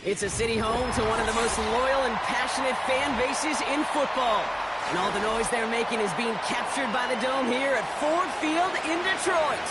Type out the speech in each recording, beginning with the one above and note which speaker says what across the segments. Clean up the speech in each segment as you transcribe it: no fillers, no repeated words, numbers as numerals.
Speaker 1: It's a city home to one of the most loyal and passionate fan bases in football. And all the noise they're making is being captured by the Dome here at Ford Field in Detroit.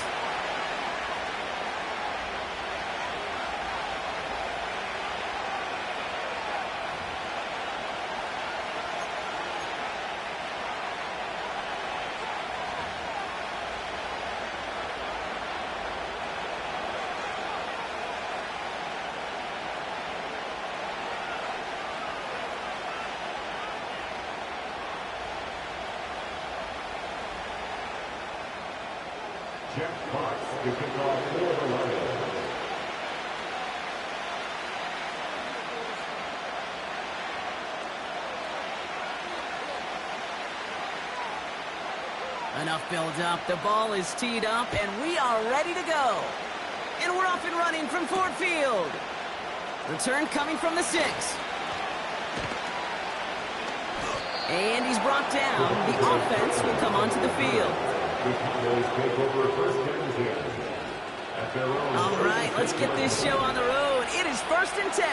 Speaker 2: Jeff Fox to kick off for the Lions.
Speaker 1: Enough build-up. The ball is teed up, and we are ready to go. And we're off and running from Ford Field. Return coming from the 6. And he's brought down. The offense will come onto the field.
Speaker 2: The Cowboys take over first and 10 at their own.
Speaker 1: All right, let's get this show on the road. It is 1st and 10.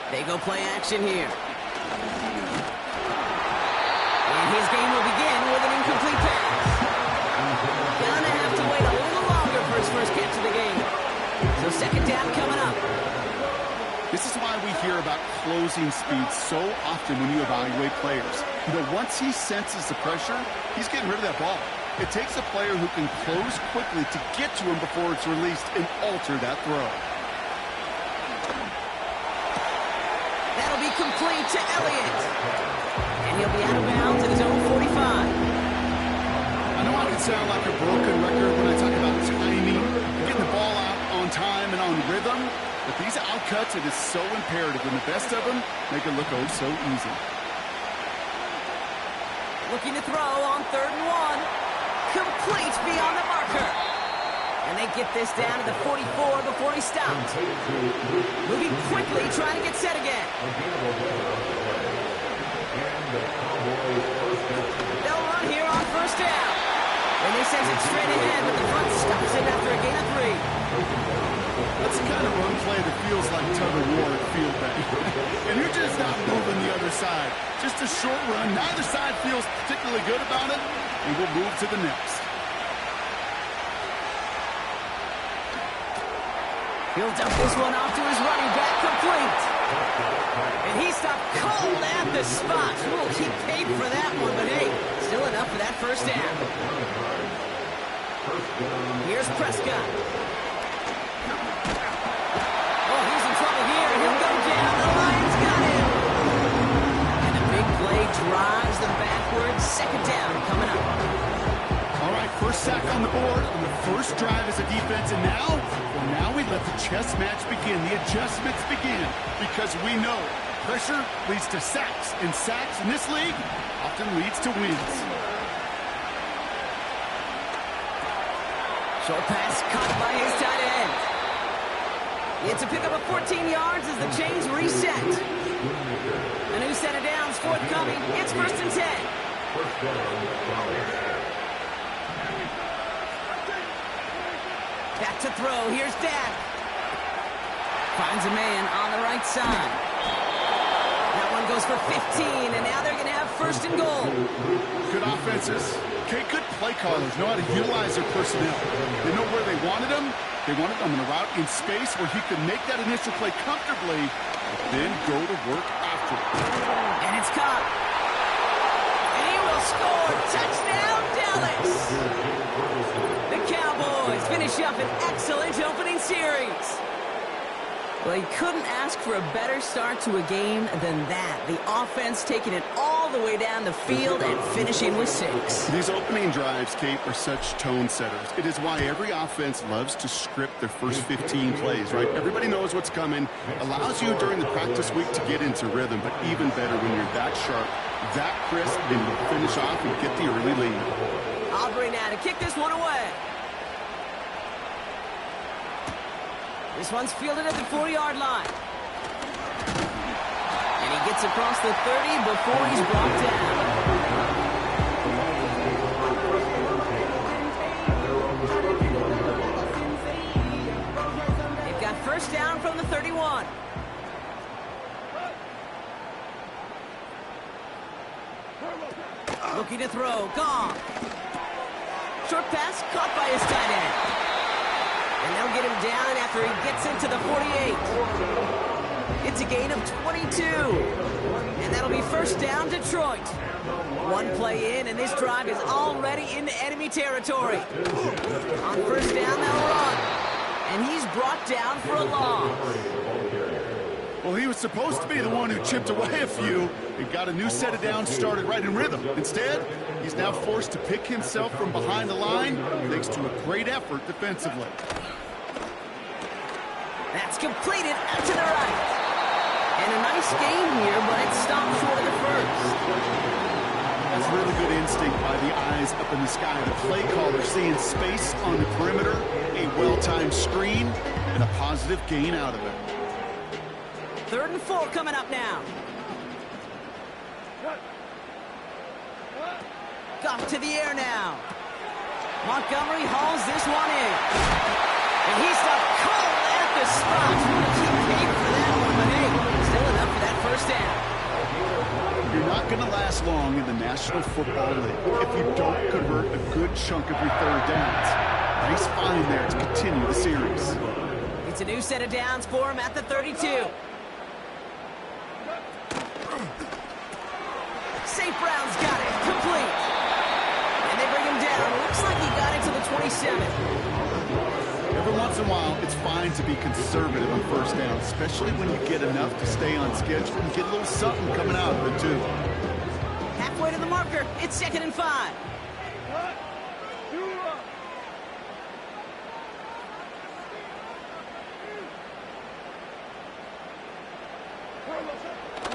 Speaker 1: They go play action here. And his game will begin with an incomplete pass. Gonna have to wait a little longer for his first catch of the game. So 2nd down coming up.
Speaker 3: This is why we hear about closing speed so often when you evaluate players. You know, once he senses the pressure, he's getting rid of that ball. It takes a player who can close quickly to get to him before it's released and alter that throw.
Speaker 1: That'll be complete to Elliott. And he'll be out of bounds at his own 45.
Speaker 3: I know I can sound like a broken record when I talk about timing, getting the ball out on time and on rhythm. But these outcuts, it is so imperative, and the best of them make it look oh so easy.
Speaker 1: Looking to throw on 3rd and 1. Complete beyond the marker. And they get this down to the 44 before he stopped. Moving quickly, trying to get set again. They'll run here on 1st down. And they send it straight ahead, but the front stops it after a gain of 3.
Speaker 3: That's the kind of run play that feels like tug of war at field day. And you're just not moving the other side. Just a short run. Neither side feels particularly good about it. And we'll move to the next.
Speaker 1: He'll dump this one off to his running back, complete. And he stopped cold at the spot. We'll keep paid for that one, but hey, still enough for that 1st down. Here's Prescott. Oh, he's in trouble here. He'll go down. The Lions got him. And the big play drives them backwards. 2nd down coming up.
Speaker 3: All right, first sack on the board on the first drive as a defense. And now we let the chess match begin. The adjustments begin because we know pressure leads to sacks. And sacks in this league often leads to wins.
Speaker 1: Short pass caught by his tight end. It's a pickup of 14 yards as the chains reset. A new set of downs forthcoming. It's 1st and 10. Back to throw. Here's Dak. Finds a man on the right side. That one goes for 15, and now they're going to have 1st and goal.
Speaker 3: Good offenses. Okay, good play callers know how to utilize their personnel. They know where they wanted them. They wanted them in a route in space where he could make that initial play comfortably, but then go to work after it.
Speaker 1: And it's caught. And he will score. Touchdown, Dallas. The Cowboys finish up an excellent opening series. Well, you couldn't ask for a better start to a game than that. The offense taking it all the way down the field and finishing with 6.
Speaker 3: These opening drives, Kate, are such tone setters. It is why every offense loves to script their first 15 plays, right? Everybody knows what's coming. Allows you during the practice week to get into rhythm, but even better when you're that sharp, that crisp, and you finish off and get the early lead.
Speaker 1: Aubrey now to kick this one away. This one's fielded at the 4-yard line. And he gets across the 30 before he's brought down. 21. Looking to throw, gone. Short pass caught by his tight end. And they'll get him down after he gets into the 48. It's a gain of 22. And that'll be first down, Detroit. One play in, and this drive is already into enemy territory. On first down, they'll run. And he's brought down for a loss.
Speaker 3: Well, he was supposed to be the one who chipped away a few and got a new set of downs started right in rhythm. Instead, he's now forced to pick himself from behind the line thanks to a great effort defensively.
Speaker 1: That's completed out to the right. And a nice game here, but it stopped short of the first.
Speaker 3: That's really good instinct by the eyes up in the sky. The play caller seeing space on the perimeter, a well-timed screen, and a positive gain out of it.
Speaker 1: 3rd and 4 coming up now. Goff to the air now. Montgomery hauls this one in. And he's the call at the spot. Keep paid for that one, but hey, still enough for that first down.
Speaker 3: You're not going to last long in the National Football League if you don't convert a good chunk of your 3rd downs. Nice find there to continue the series.
Speaker 1: It's a new set of downs for him at the 32. St. Brown's got it. Complete. And they bring him down. Looks like he got it to the 27.
Speaker 3: Every once in a while, it's fine to be conservative on first down, especially when you get enough to stay on schedule and get a little something coming out of it, too.
Speaker 1: Halfway to the marker. It's 2nd and 5.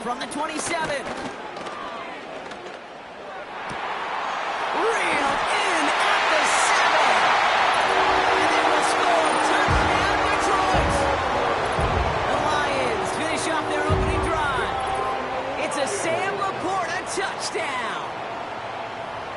Speaker 1: From the 27. Reeled in at the 7. And they will score. Touchdown, Detroit. The Lions finish off their opening drive. It's a Sam Laporta touchdown.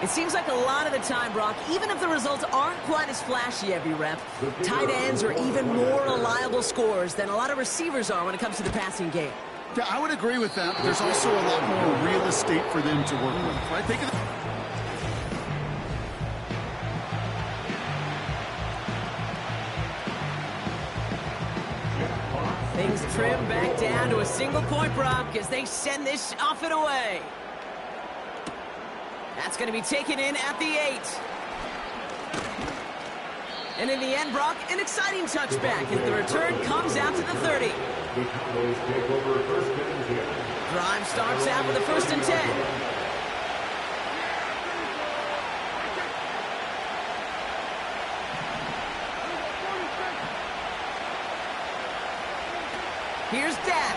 Speaker 1: It seems like a lot of the time, Brock, even if the results aren't quite as flashy every rep, tight ends are even more reliable scorers than a lot of receivers are when it comes to the passing game.
Speaker 3: Yeah, I would agree with that, but there's also a lot more real estate for them to work with, right? Think of
Speaker 1: Things trim back down to a single-point, Brock, as they send this off and away. That's going to be taken in at the 8. And in the end, Brock, an exciting touchback as the return comes out to the 30. Drive starts out with a 1st and 10. Here's Dak.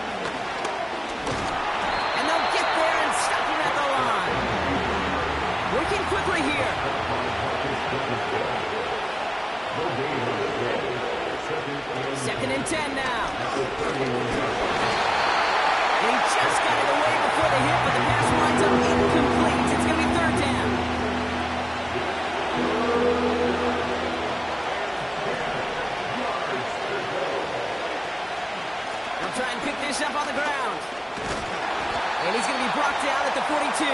Speaker 1: And they'll get there and stop him at the line. Working quickly here. 2nd and 10 now. He just got it away before the hit, but the pass winds up incomplete. It's going to be 3rd down. They'll try and pick this up on the ground. And he's going to be brought down at the 42.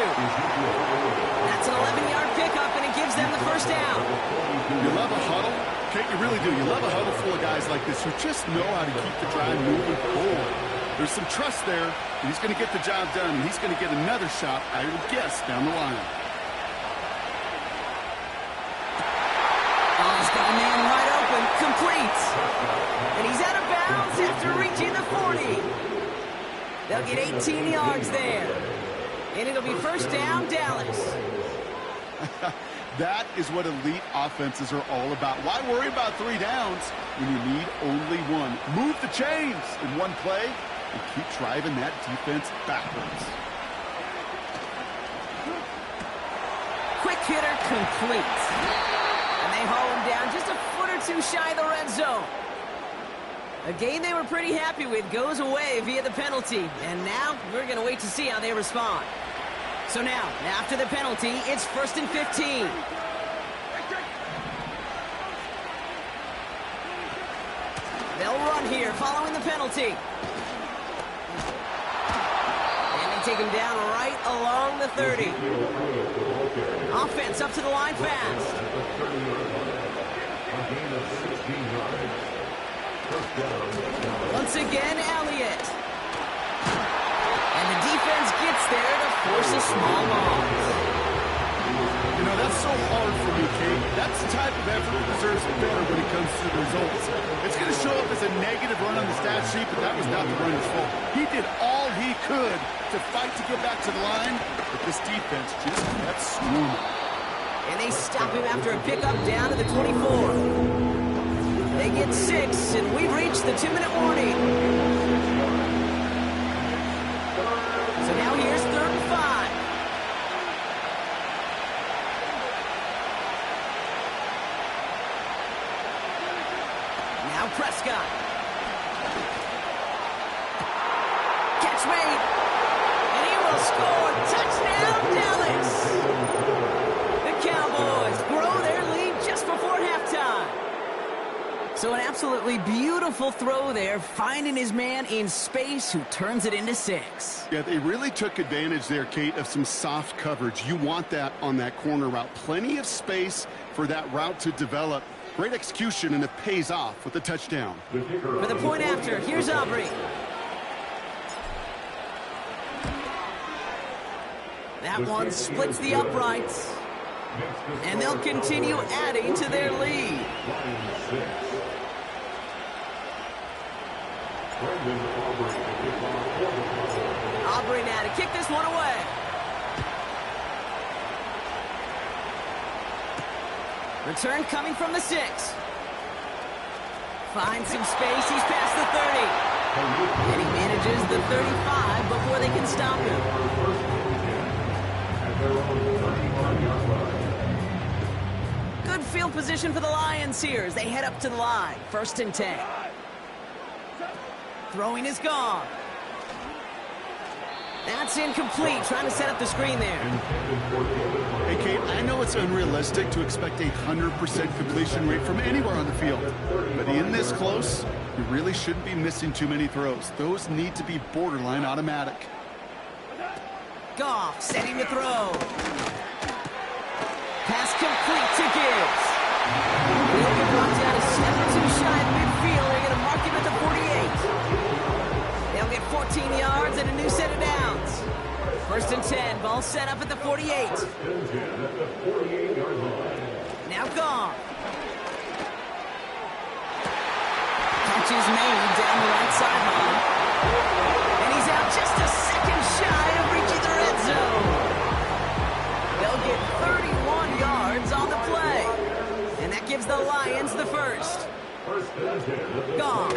Speaker 1: That's an 11-yard pickup, and it gives them the first down.
Speaker 3: You love a huddle? Kate, you really do. You love a huddle full of guys like this who just know how to keep the drive moving forward. There's some trust there, and he's going to get the job done, and he's going to get another shot, I would guess, down the line.
Speaker 1: Oh, he's got a man wide open, complete. And he's out of bounds after reaching the 40. They'll get 18 yards there. And it'll be first down, Dallas.
Speaker 3: That is what elite offenses are all about. Why worry about 3 downs when you need only 1? Move the chains in one play and keep driving that defense backwards.
Speaker 1: Quick hitter complete. And they haul him down just a foot or two shy of the red zone. A game they were pretty happy with goes away via the penalty. And now we're going to wait to see how they respond. So now, after the penalty, it's 1st and 15. They'll run here following the penalty. And they take him down right along the 30. Offense up to the line fast. Once again, Elliott. And the defense gets there to force a small loss.
Speaker 3: You know, that's so hard for me, Kate. That's the type of effort that deserves better when it comes to the results. It's going to show up as a negative run on the stat sheet, but that was not the runner's fault. He did all he could to fight to get back to the line, but this defense just kept swarming.
Speaker 1: And they stop him after a pickup down to the 24. They get 6, and we've reached the 2-minute warning. So now here's 3rd and 5. Now Prescott. Catch made. And he will score. Touchdown, Dallas. The Cowboys grow their lead just before halftime. So an absolutely beautiful throw there, finding his man in space who turns it into 6.
Speaker 3: Yeah, they really took advantage there, Kate, of some soft coverage. You want that on that corner route. Plenty of space for that route to develop. Great execution, and it pays off with a touchdown.
Speaker 1: For the point after, here's Aubrey. That one splits the uprights. And they'll continue adding to their lead. Aubrey now to kick this one away. Return coming from the 6. Finds some space. He's past the 30. And he manages the 35 before they can stop him. Good field position for the Lions here as they head up to the line. 1st and 10. Throwing is gone. That's incomplete. Trying to set up the screen there.
Speaker 3: Hey, Kate, I know it's unrealistic to expect a 100% completion rate from anywhere on the field. But in this close, you really shouldn't be missing too many throws. Those need to be borderline automatic.
Speaker 1: Goff setting the throw. Pass complete to Gibbs. He'll get knocked out a step or two shy of midfield. They're going to mark him at the 48. They'll get 14 yards and a new set of downs. 1st and 10. Ball set up at the 48. Now Goff. Catch is made down the right sideline. And he's out just a second shy of reaching the red zone. They'll get 31 yards on the play. And that gives the Lions the 1st. Goff.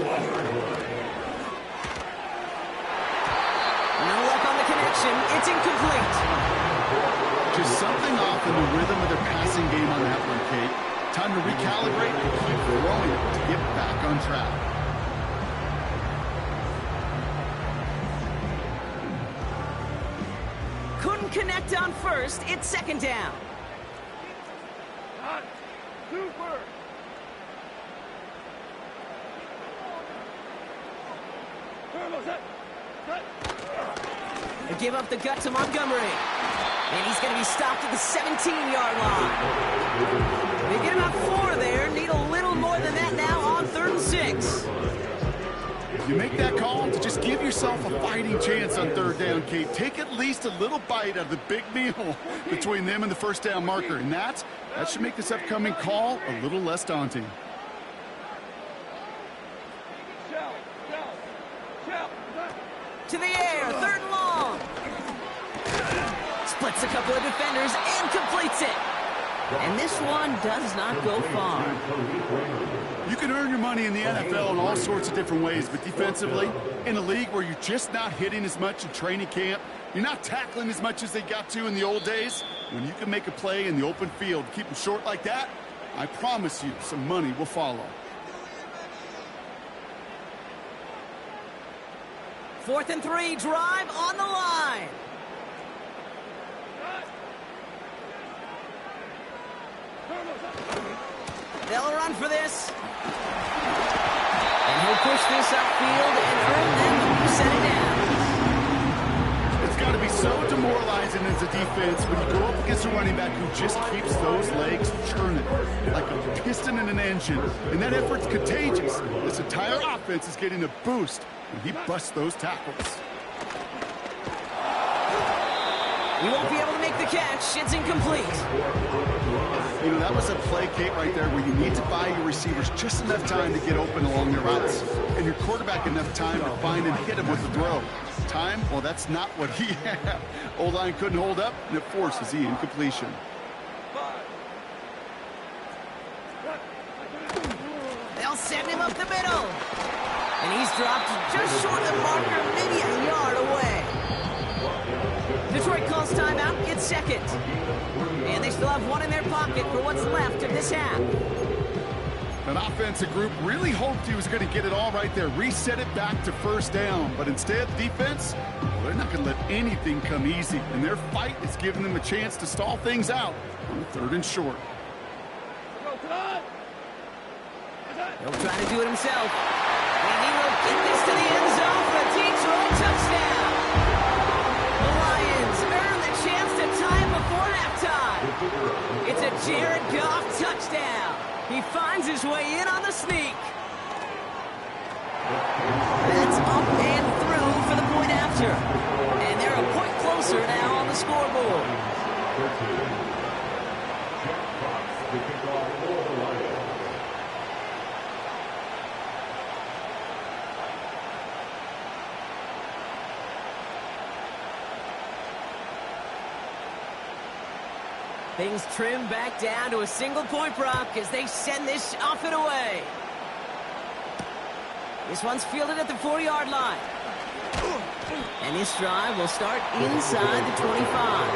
Speaker 1: No luck on the connection. It's incomplete.
Speaker 3: Just something off in the rhythm of their passing game on that one, Kate. Time to recalibrate and keep throwing it to get back on track.
Speaker 1: Couldn't connect on 1st. It's 2nd down. They give up the gut to Montgomery. And he's going to be stopped at the 17-yard line. They get about 4 there. Need a little more than that now on 3rd and 6.
Speaker 3: You make that call to just give yourself a fighting chance on 3rd down, Kate. Take at least a little bite out of the big meal between them and the 1st down marker. And that should make this upcoming call a little less daunting.
Speaker 1: To the air, 3rd and long. Splits a couple of defenders and completes it. And this one does not go far.
Speaker 3: You can earn your money in the NFL in all sorts of different ways, but defensively, in a league where you're just not hitting as much in training camp, you're not tackling as much as they got to in the old days, when you can make a play in the open field, keep them short like that, I promise you some money will follow.
Speaker 1: 4th and 3, drive on the line. They'll run for this. And he'll will push this upfield and earn them a new set of downs.
Speaker 3: It's got to be so demoralizing as a defense when you go up against a running back who just keeps those legs churning like a piston in an engine. And that effort's contagious. This entire offense is getting a boost when he busts those tackles.
Speaker 1: He won't be able to make the catch. It's incomplete.
Speaker 3: You know, that was a play, Kate, right there where you need to buy your receivers just enough time to get open along their routes. And your quarterback enough time to find and hit him with the throw. Time? Well, that's not what he had. O-line couldn't hold up, and it forces the incompletion.
Speaker 1: They'll send him up the middle. And he's dropped just short of the marker, maybe a yard away. Detroit calls timeout. It's second. And they still have one in their pocket for what's left of this half.
Speaker 3: An offensive group really hoped he was going to get it all right there, reset it back to first down. But instead, defense, well, they're not going to let anything come easy. And their fight is giving them a chance to stall things out on 3rd and short.
Speaker 1: He'll try to do it himself. And he will get this to the end zone for a Detroit touchdown. The Lions earn the chance to tie before halftime. It's a Jared Goff touchdown. He finds his way in on the sneak. That's up and through for the point after. And they're a point closer now on the scoreboard. Things trim back down to a single-point rock as they send this off and away. This one's fielded at the 4-yard line. And this drive will start inside the 25.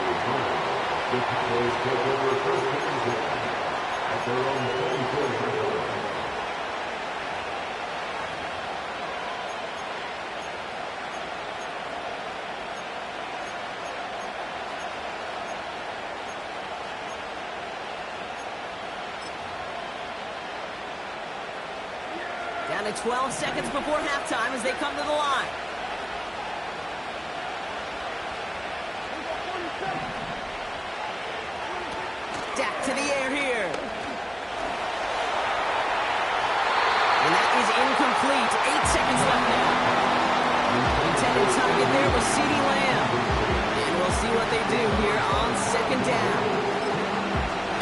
Speaker 1: Down to 12 seconds before halftime as they come to the line. Dak to the air here. And that is incomplete. 8 seconds left now. Intended target there was CeeDee Lamb. And we'll see what they do here on 2nd down.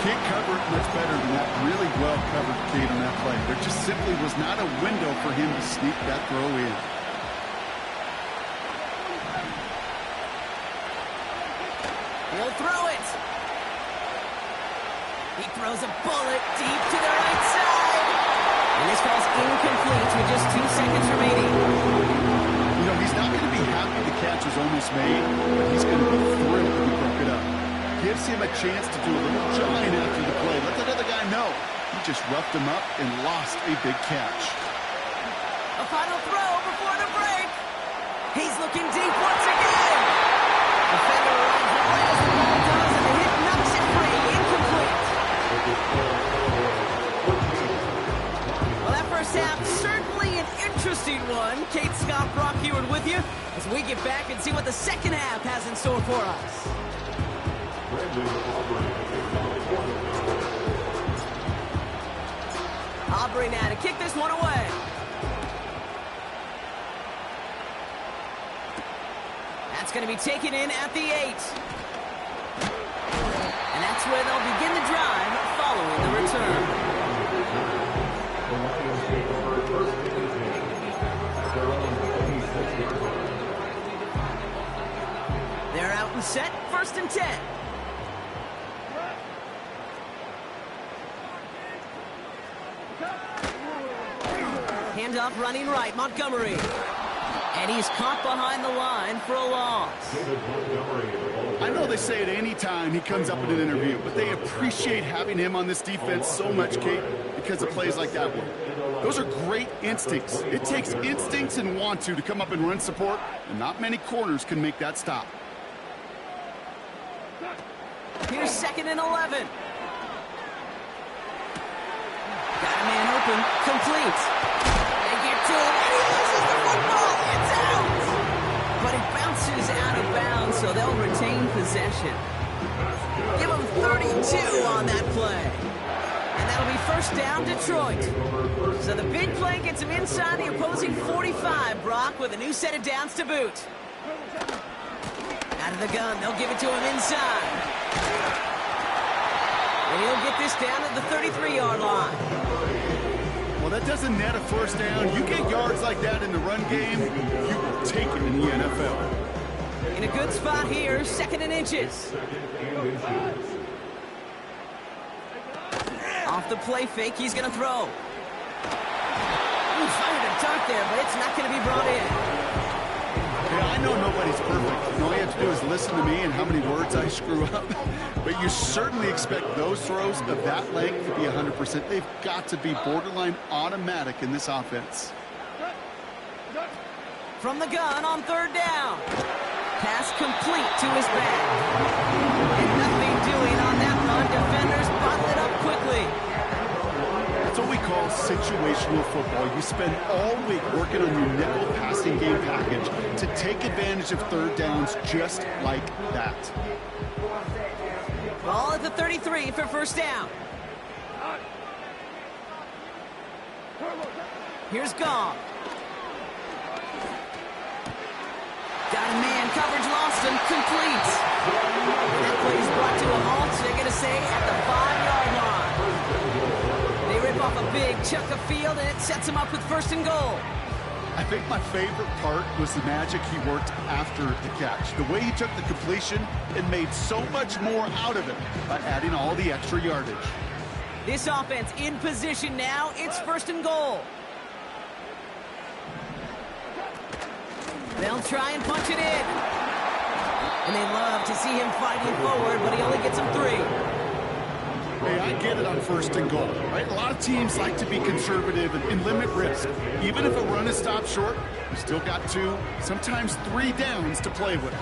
Speaker 3: Can't cover it much better than that. Really well covered, Kate, on that play. There just simply was not a window for him to sneak that throw in.
Speaker 1: He'll throw it. He throws a bullet deep to the right side. And this falls incomplete with just 2 seconds remaining.
Speaker 3: You know, he's not going to be happy the catch was almost made, but he's going to be thrilled that he broke it up. Gives him a chance to do a little jawing after the play. Let that other guy know. He just roughed him up and lost a big catch.
Speaker 1: A final throw before the break. He's looking deep once again. Defender runs away as the ball does, and the hit knocks it free. Incomplete. Well, that first half, certainly an interesting one. Kate, Scott, Brock Heward with you as we get back and see what the second half has in store for us. Aubrey now to kick this one away. That's going to be taken in at the 8. And that's where they'll begin the drive following the return. They're out and set, 1st and 10. Handoff running right, Montgomery. And he's caught behind the line for a loss.
Speaker 3: I know they say it any time he comes up in an interview, but they appreciate having him on this defense so much, Kate, because of plays like that one. Those are great instincts. It takes instincts and want to come up and run support, and not many corners can make that stop.
Speaker 1: Here's 2nd and 11. Got a man open, complete. They get to him so they'll retain possession. Give them 32 on that play. And that'll be first down, Detroit. So the big play gets him inside the opposing 45, Brock, with a new set of downs to boot. Out of the gun, they'll give it to him inside. And he'll get this down at the 33-yard line.
Speaker 3: Well, that doesn't net a first down. You get yards like that in the run game, you will take it in the NFL.
Speaker 1: In a good spot here, 2nd and inches. Off the play fake, he's going to throw. Ooh, fired a dart there, but it's not going to be brought in.
Speaker 3: Yeah, I know nobody's perfect. And all you have to do is listen to me and how many words I screw up. But you certainly expect those throws of that length to be 100%. They've got to be borderline automatic in this offense.
Speaker 1: From the gun on 3rd down. Pass complete to his back. And nothing doing on that run. Defenders bottle it up quickly.
Speaker 3: That's what we call situational football. You spend all week working on your nickel passing game package to take advantage of 3rd downs just like that.
Speaker 1: Ball at the 33 for first down. Here's Gong. Got a man, coverage lost him, complete. And that play is brought to a halt, so they're going to say at the 5-yard line. They rip off a big chunk of field, and it sets him up with 1st and goal.
Speaker 3: I think my favorite part was the magic he worked after the catch. The way he took the completion and made so much more out of it by adding all the extra yardage.
Speaker 1: This offense in position now. It's 1st and goal. They'll try and punch it in. And they love to see him fighting forward, but he only gets them 3.
Speaker 3: Hey, I get it on 1st and goal, right? A lot of teams like to be conservative and limit risk. Even if a run is stopped short, you still got 2, sometimes 3 downs to play with.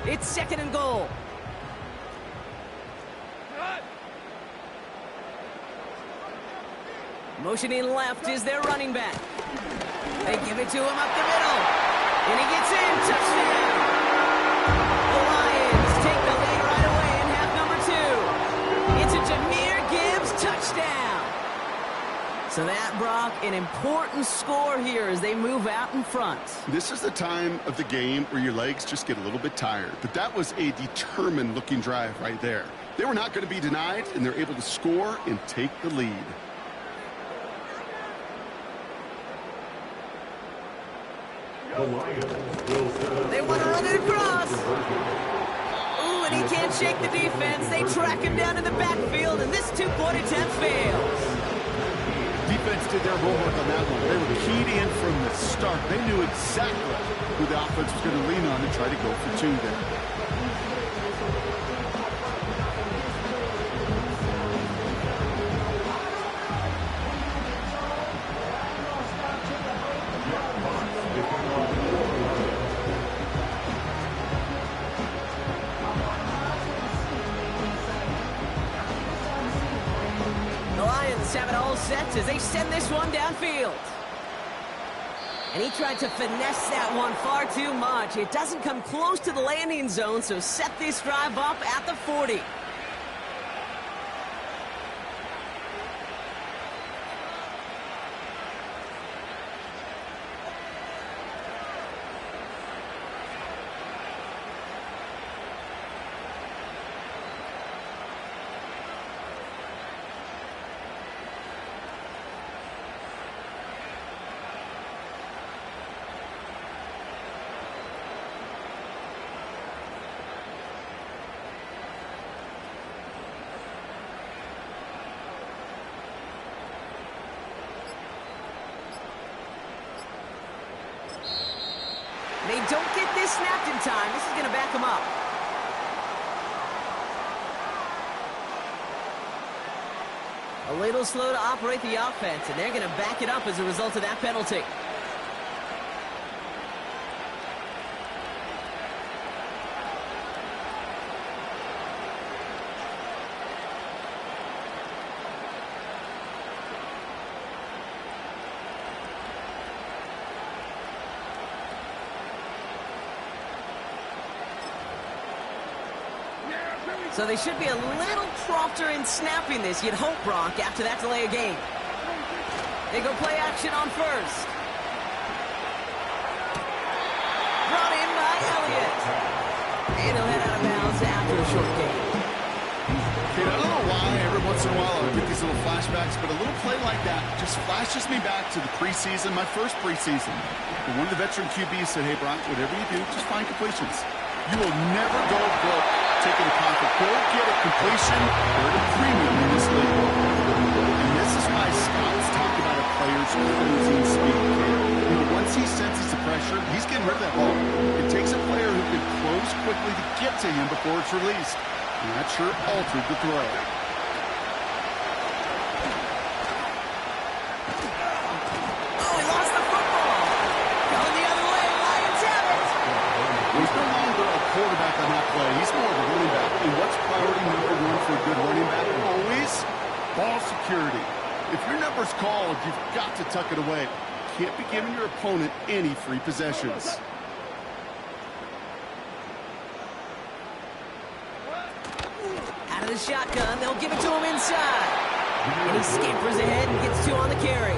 Speaker 1: It's 2nd and goal. Motioning left is their running back. They give it to him up the middle. And he gets in. Touchdown! The Lions take the lead right away in half number 2. It's a Jahmyr Gibbs touchdown. So that, Brock, an important score here as they move out in front.
Speaker 3: This is the time of the game where your legs just get a little bit tired. But that was a determined-looking drive right there. They were not going to be denied, and they're able to score and take the lead.
Speaker 1: They want to run it across. Ooh, and he can't shake the defense. They track him down in the backfield, and this 2-point attempt fails.
Speaker 3: Defense did their homework on that one. They were keyed in from the start. They knew exactly who the offense was going to lean on to try to go for 2 there.
Speaker 1: Have it all set as they send this one downfield. And he tried to finesse that one far too much. It doesn't come close to the landing zone, so set this drive up at the 40. They don't get this snapped in time. This is going to back them up. A little slow to operate the offense, and they're going to back it up as a result of that penalty. So they should be a little prompter in snapping this, you'd hope, Brock, after that delay of game. They go play action on first. Brought in by Elliott. And he'll head out of bounds after a short game.
Speaker 3: I don't know why every once in a while I get these little flashbacks, but a little play like that just flashes me back to the preseason, my first preseason. And one of the veteran QBs said, hey, Brock, whatever you do, just find completions. You will never go broke taking a profit. Go get a completion or a premium in this league. And this is why scouts talk about a player's closing speed. You know, once he senses the pressure, he's getting rid of that ball. It takes a player who can close quickly to get to him before it's released. And that sure altered the throw.
Speaker 1: Oh, he lost the football. Going the other way, Lions have it.
Speaker 3: He's no longer a quarterback on that play. He's more of a running back. And what's priority number one for a good running back? Always ball security. If your number's called, you've got to tuck it away. You can't be giving your opponent any free possessions.
Speaker 1: Out of the shotgun, they'll give it to him inside. And he scampers ahead and gets two on the carry.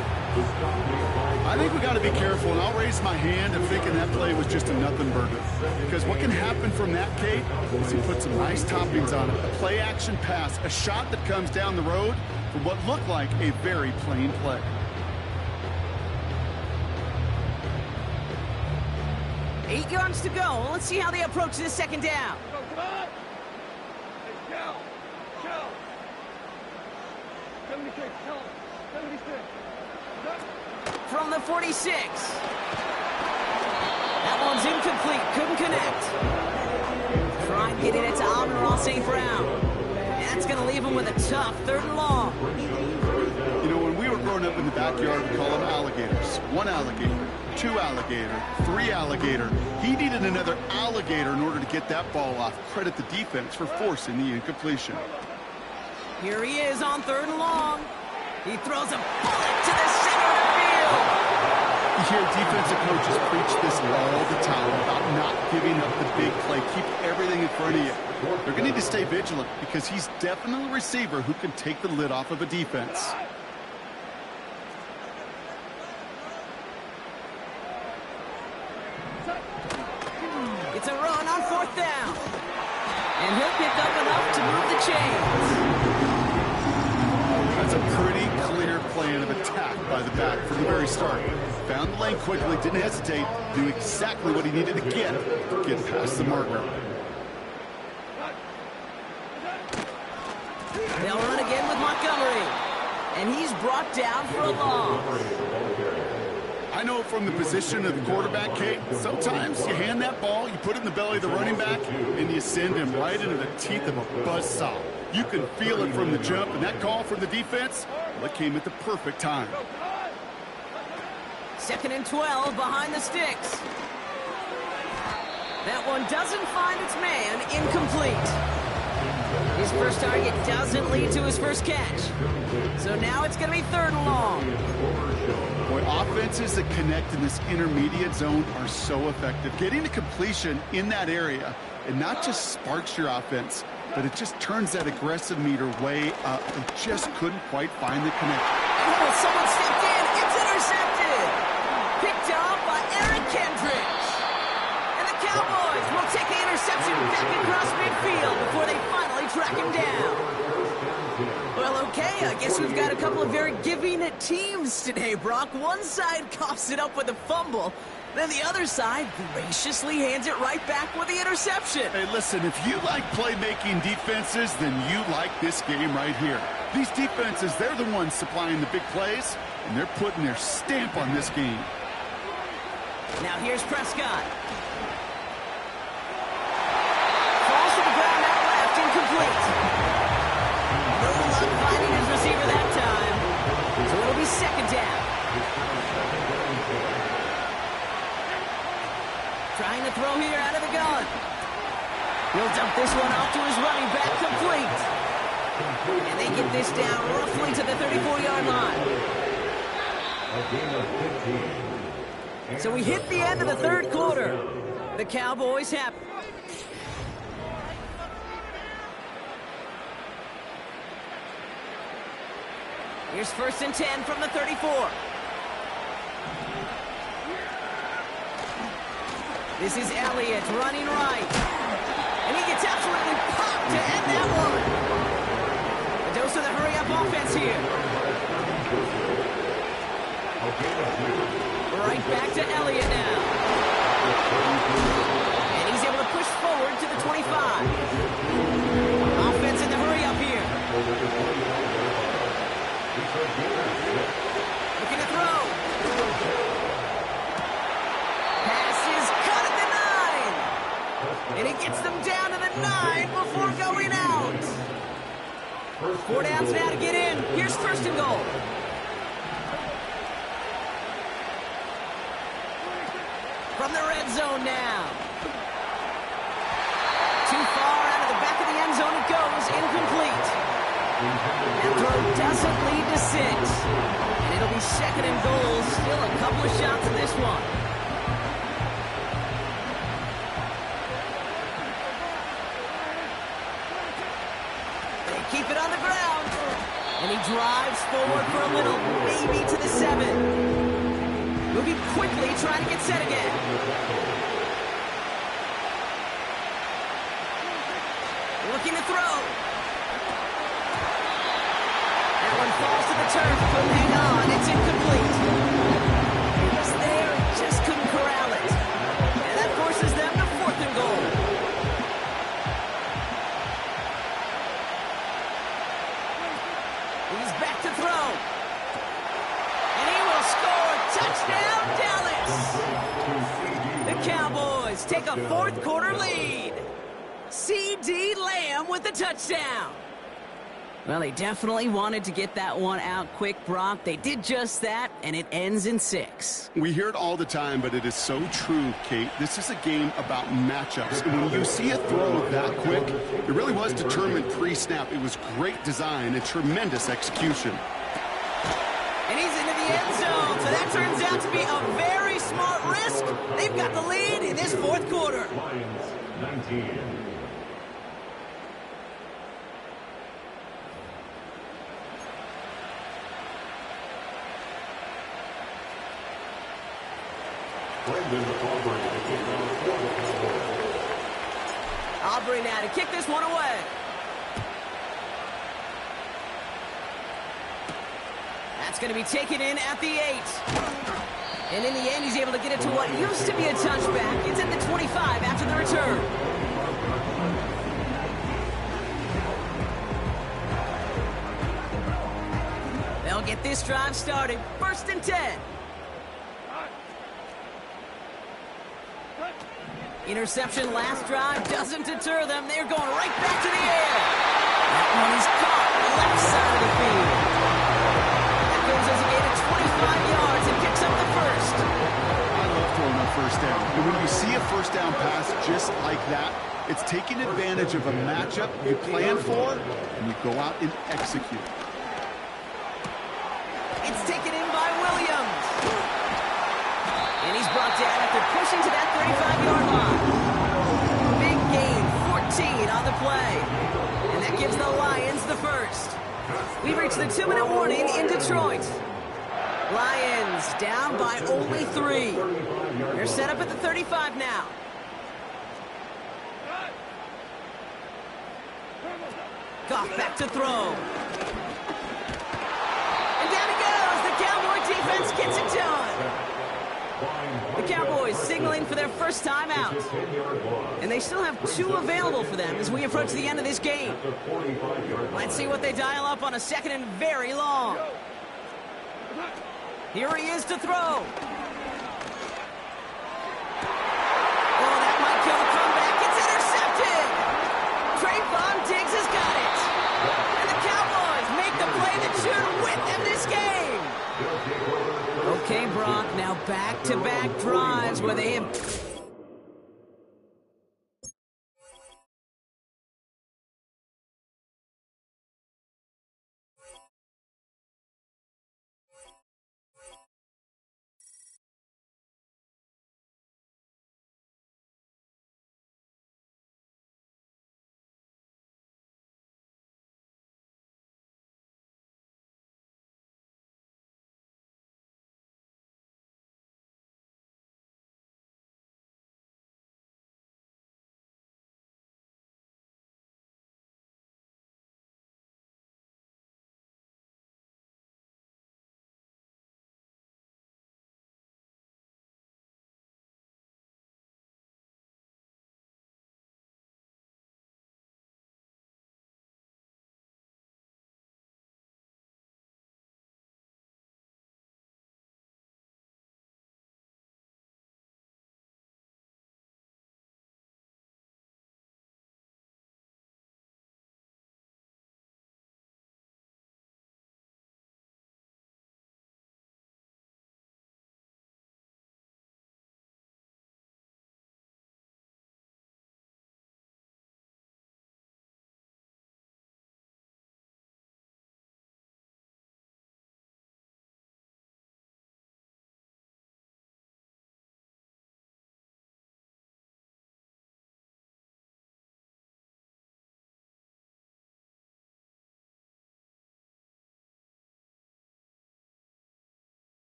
Speaker 3: I think we got to be careful, and I'll raise my hand of thinking that play was just a nothing burger. Because what can happen from that, Kate, is he put some nice toppings on it. A play-action pass, a shot that comes down the road for what looked like a very plain play.
Speaker 1: Eight yards to go. Let's see how they approach this second down. From the 46. That one's incomplete. Couldn't connect. Trying getting it to Amon-Ra St. Brown. That's going to leave him with a tough 3rd and long.
Speaker 3: You know, when we were growing up in the backyard, we call them alligators. 1 alligator, 2 alligator, 3 alligator. He needed another alligator in order to get that ball off. Credit the defense for forcing the incompletion.
Speaker 1: Here he is on 3rd and long. He throws a bullet to the center of the field.
Speaker 3: You hear defensive coaches preach this all the time about not giving up the big play. Keep everything in front of you. They're going to need to stay vigilant because he's definitely a receiver who can take the lid off of a defense.
Speaker 1: It's a run on 4th down. And he'll pick up enough to move the chains.
Speaker 3: That's a pretty clear plan of attack by the back from the very start. Found the lane quickly, didn't hesitate, knew exactly what he needed to get past the marker.
Speaker 1: They'll run again with Montgomery. And he's brought down for a loss.
Speaker 3: I know from the position of the quarterback, Kate, sometimes you hand that ball, you put it in the belly of the running back, and you send him right into the teeth of a buzzsaw. You can feel it from the jump, and that call from the defense, well, it came at the perfect time.
Speaker 1: 2nd and 12 behind the sticks. That one doesn't find its man. Incomplete. His first target doesn't lead to his first catch. So now it's going to be 3rd and long.
Speaker 3: Boy, offenses that connect in this intermediate zone are so effective. Getting a completion in that area, and not just sparks your offense, but it just turns that aggressive meter way up. They just couldn't quite find the connection.
Speaker 1: Oh, someone stepped in. It's intercepted. Picked up by Eric Kendricks. And the Cowboys will take the interception back across midfield before they finally track him down. Well, okay, I guess we've got a couple of very giving teams today, Brock. One side coughs it up with a fumble. Then the other side graciously hands it right back with the interception.
Speaker 3: Hey, listen, if you like playmaking defenses, then you like this game right here. These defenses, they're the ones supplying the big plays, and they're putting their stamp on this game.
Speaker 1: Now here's Prescott. Falls to the ground out left, incomplete. No luck finding his receiver that time. So it'll be 2nd down. Trying to throw here out of the gun. He'll dump this one off to his running back, complete. And they get this down roughly to the 34-yard line. So we hit the end of the 3rd quarter. The Cowboys have... Here's 1st and 10 from the 34. This is Elliott running right. And he gets absolutely popped to end that one. A dose of the hurry-up offense here. Right back to Elliott now. And he's able to push forward to the 25. Offense in the hurry-up here. Looking to throw. Pass is cut at the 9. And he gets them down to the 9 before going out. 4 downs now to get in. Here's 1st and goal. From the red zone now. Too far out of the back of the end zone it goes. Incomplete. That throw doesn't lead to 6. And it'll be 2nd and goal. Still a couple of shots in this one. They keep it on the ground. And he drives forward for a little. Maybe to the 7. Moving quickly, trying to get set again. Looking to throw. That one falls to the turf. Couldn't hang on. It's incomplete. It was there, just couldn't corral it. And that forces them to 4th and goal. He's back to throw. And he will score. Touchdown, Dallas! The Cowboys take a 4th quarter lead. C.D. Lamb with the touchdown. Well, they definitely wanted to get that one out quick, Brock. They did just that, and it ends in 6.
Speaker 3: We hear it all the time, but it is so true, Kate. This is a game about matchups. And when you see a throw that quick, it really was determined pre-snap. It was great design and tremendous execution.
Speaker 1: And he's into the end zone, so that turns out to be a very smart risk. They've got the lead in this 4th quarter.
Speaker 2: Lions 19.
Speaker 1: Aubrey now to kick this one away. That's going to be taken in at the 8. And in the end, he's able to get it to what used to be a touchback. It's at the 25 after the return. They'll get this drive started. 1st and 10. Interception last drive doesn't deter them. They're going right back to the air. That one is caught left side of the field. That goes as a gain of 25 yards and picks up the 1st.
Speaker 3: I love throwing a 1st down. And when you see a 1st down pass just like that, it's taking advantage of a matchup you plan for, and you go out and execute.
Speaker 1: It's taken in by Williams. And he's brought down after pushing to that 35-yard line. Big gain, 14 on the play. And that gives the Lions the 1st. We've reached the 2-minute warning in Detroit. Lions down by only 3. They're set up at the 35 now. Goff back to throw. And down he goes. The Cowboy defense gets it done. The Cowboys signaling for their 1st time out. And they still have 2 available for them as we approach the end of this game. Let's see what they dial up on a 2nd and very long. Here he is to throw. Oh, that might kill the comeback. It's intercepted. Trayvon Diggs has got it. And the Cowboys make the play that should win them this game. Okay, Brock, now back-to-back drives where they have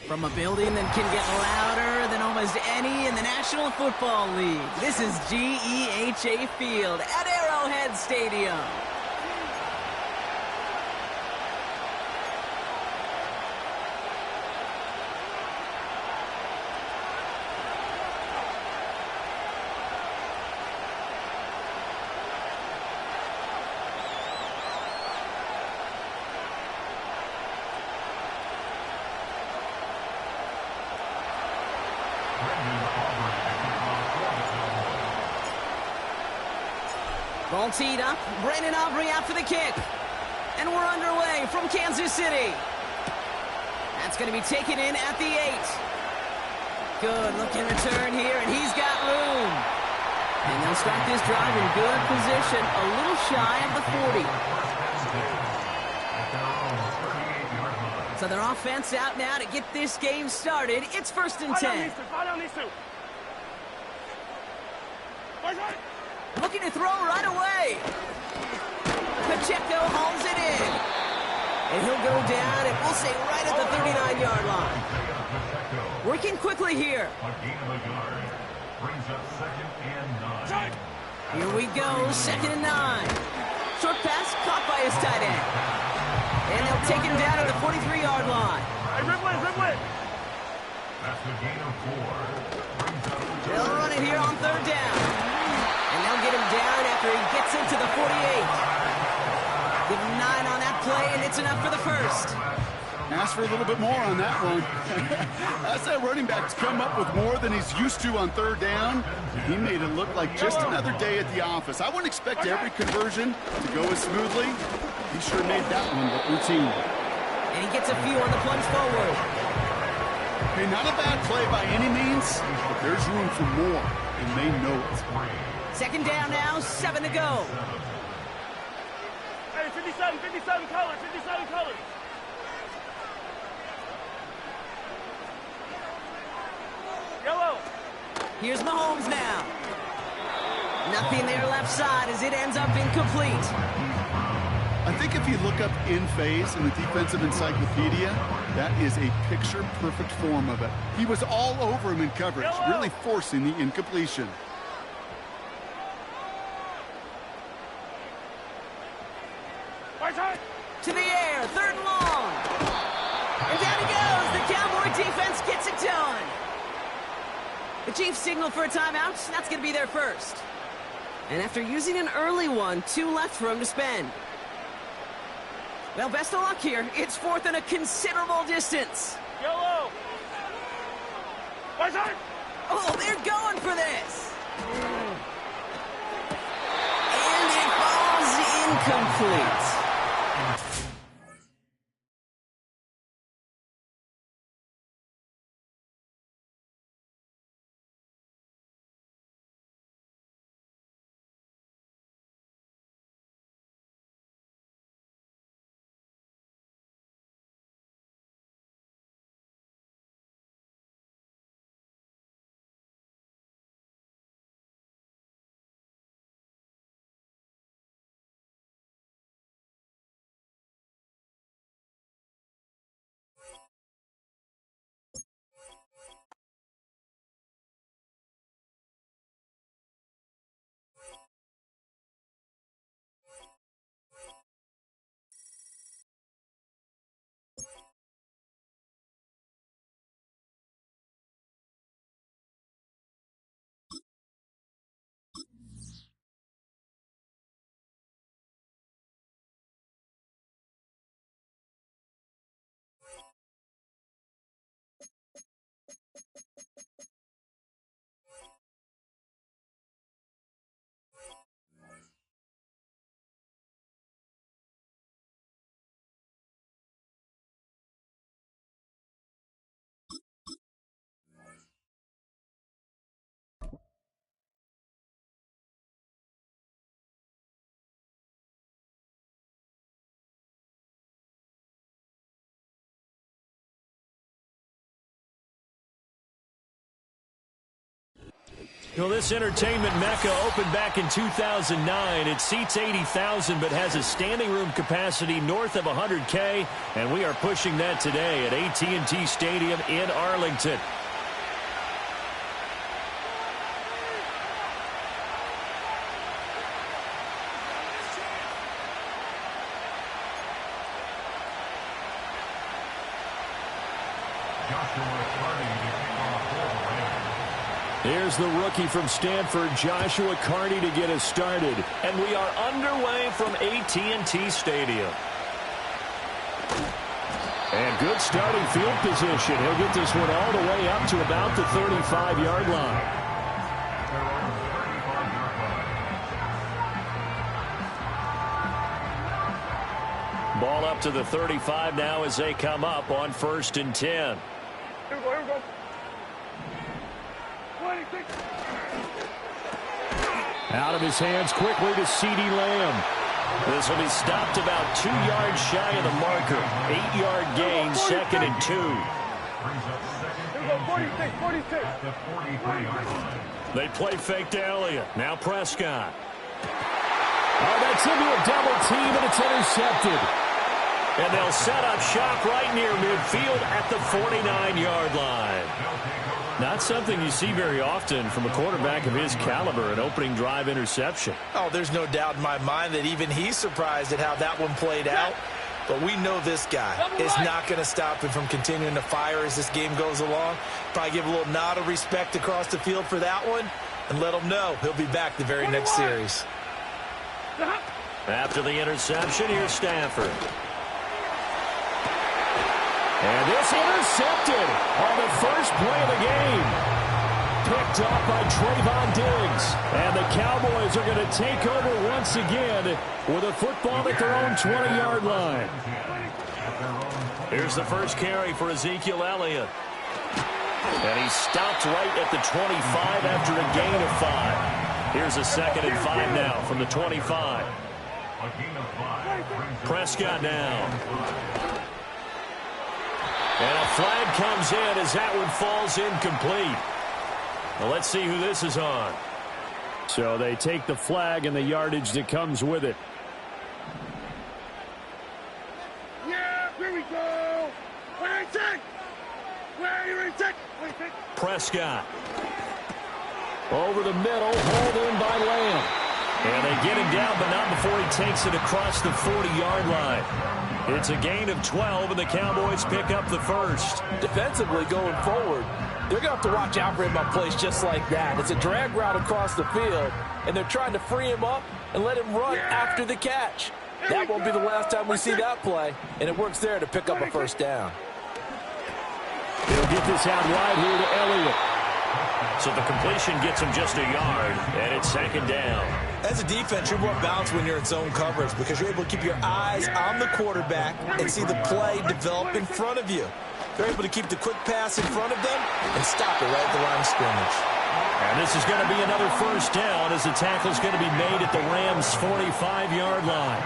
Speaker 1: From a building that can get louder than almost any in the National Football League, this is GEHA Field at Arrowhead Stadium. Ball teed up. Brandon Aubrey out for the kick. And we're underway from Kansas City. That's going to be taken in at the 8. Good looking return here, and he's got room. And they'll start this drive in good position, a little shy of the 40. So their offense out now to get this game started. It's 1st and 10. Looking to throw right away. Pacheco hauls it in. And he'll go down, and we'll say right at the 39-yard line. Working quickly here. Here we go, 2nd and 9. Short pass caught by his tight end. And they'll take him down at the 43-yard line.
Speaker 2: That's the gain of 4.
Speaker 1: They'll run it here on 3rd down. And they'll get him down after he gets into the 48. Give him 9 on that play, and it's enough for the 1st.
Speaker 3: Ask for a little bit more on that one. That's that running back's come up with more than he's used to on 3rd down. He made it look like just another day at the office. I wouldn't expect every conversion to go as smoothly. He sure made that one look routine.
Speaker 1: And he gets a few on the plunge forward.
Speaker 3: Hey, not a bad play by any means, but there's room for more, and they know it.
Speaker 1: 2nd down now, 7 to go.
Speaker 4: Hey, 57 colors, 57 colors. Yellow.
Speaker 1: Here's Mahomes now. Nothing there left side as it ends up incomplete.
Speaker 3: I think if you look up in phase in the defensive encyclopedia, that is a picture-perfect form of it. He was all over him in coverage, really forcing the incompletion.
Speaker 1: To the air, 3rd and long. And down he goes. The Cowboy defense gets it done. The Chiefs signal for a timeout. That's going to be their 1st. And after using an early one, 2 left for him to spend. Well, best of luck here. It's 4th and a considerable distance.
Speaker 4: Yellow.
Speaker 1: Oh, they're going for this. And it falls incomplete.
Speaker 5: Well, this entertainment mecca opened back in 2009. It seats 80,000 but has a standing room capacity north of 100K, and we are pushing that today at AT&T Stadium in Arlington. Here's the rookie from Stanford, Joshua Carney, to get us started. And we are underway from AT&T Stadium. And good starting field position. He'll get this one all the way up to about the 35-yard line. Ball up to the 35 now as they come up on 1st and 10.
Speaker 4: Here we go, here we go.
Speaker 5: Out of his hands quickly to CeeDee Lamb. This will be stopped about 2 yards shy of the marker. 8-yard gain, 2nd and 2.
Speaker 4: Here we go, 46, 46.
Speaker 5: They play fake to Elliott. Now Prescott. Oh, that's into a double team, and it's intercepted. And they'll set up shop right near midfield at the 49-yard line. Not something you see very often from a quarterback of his caliber, an opening drive interception.
Speaker 6: Oh, there's no doubt in my mind that even he's surprised at how that one played out. But we know this guy is not going to stop him from continuing to fire as this game goes along. Probably give a little nod of respect across the field for that one and let him know he'll be back the very next series.
Speaker 5: After the interception, here's Stanford. And this intercepted on the first play of the game. Picked up by Trayvon Diggs. And the Cowboys are going to take over once again with a football at their own 20-yard line. Here's the first carry for Ezekiel Elliott. And he's stopped right at the 25 after a gain of 5. Here's a 2nd and 5 now from the 25. Prescott now. And a flag comes in as that one falls incomplete. Well, let's see who this is on. So they take the flag and the yardage that comes with it.
Speaker 4: Yeah, here we go. Where you take?
Speaker 5: Prescott. Over the middle, hauled in by Lamb. And they get him down, but not before he takes it across the 40-yard line. It's a gain of 12, and the Cowboys pick up the first.
Speaker 6: Defensively going forward, they're going to have to watch out for him on plays just like that. It's a drag route across the field, and they're trying to free him up and let him run after the catch. That won't be the last time we see that play, and it works there to pick up a first down.
Speaker 5: He'll get this out wide here to Elliott. So the completion gets him just a yard, and it's 2nd down.
Speaker 6: As a defense, you're more balanced when you're in zone coverage because you're able to keep your eyes on the quarterback and see the play develop in front of you. They're able to keep the quick pass in front of them and stop it right at the line of scrimmage.
Speaker 5: And this is going to be another first down as the tackle's going to be made at the Rams' 45-yard line.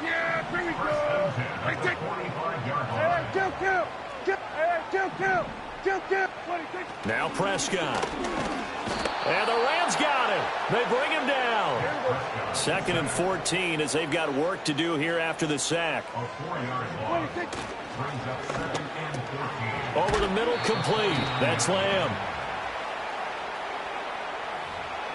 Speaker 4: Yeah, here we go. Hey, take.
Speaker 5: Now Prescott. And the Rams got him. They bring him down. 2nd and 14 as they've got work to do here after the sack. Over the middle, complete. That's Lamb.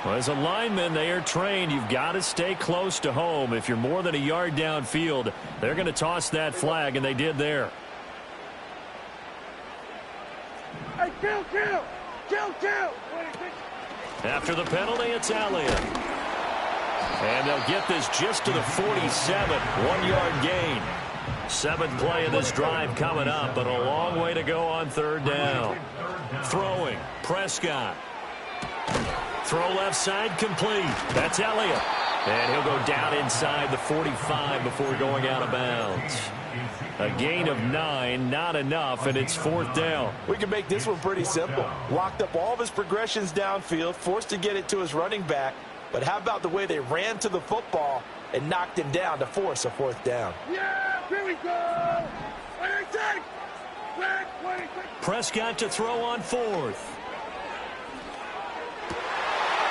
Speaker 5: Well, as a lineman, they are trained. You've got to stay close to home. If you're more than a yard downfield, they're going to toss that flag, and they did there.
Speaker 4: Hey, kill.
Speaker 5: After the penalty, it's Elliott. And they'll get this just to the 47. 1-yard gain. 7th play of this drive coming up, but a long way to go on 3rd down. Throwing, Prescott. Throw left side, complete. That's Elliott. And he'll go down inside the 45 before going out of bounds. A gain of 9, not enough, and it's 4th down.
Speaker 6: We can make this one pretty simple. Locked up all of his progressions downfield, forced to get it to his running back. But how about the way they ran to the football and knocked him down to force a 4th down?
Speaker 4: Yeah, here we go.
Speaker 5: Prescott to throw on fourth.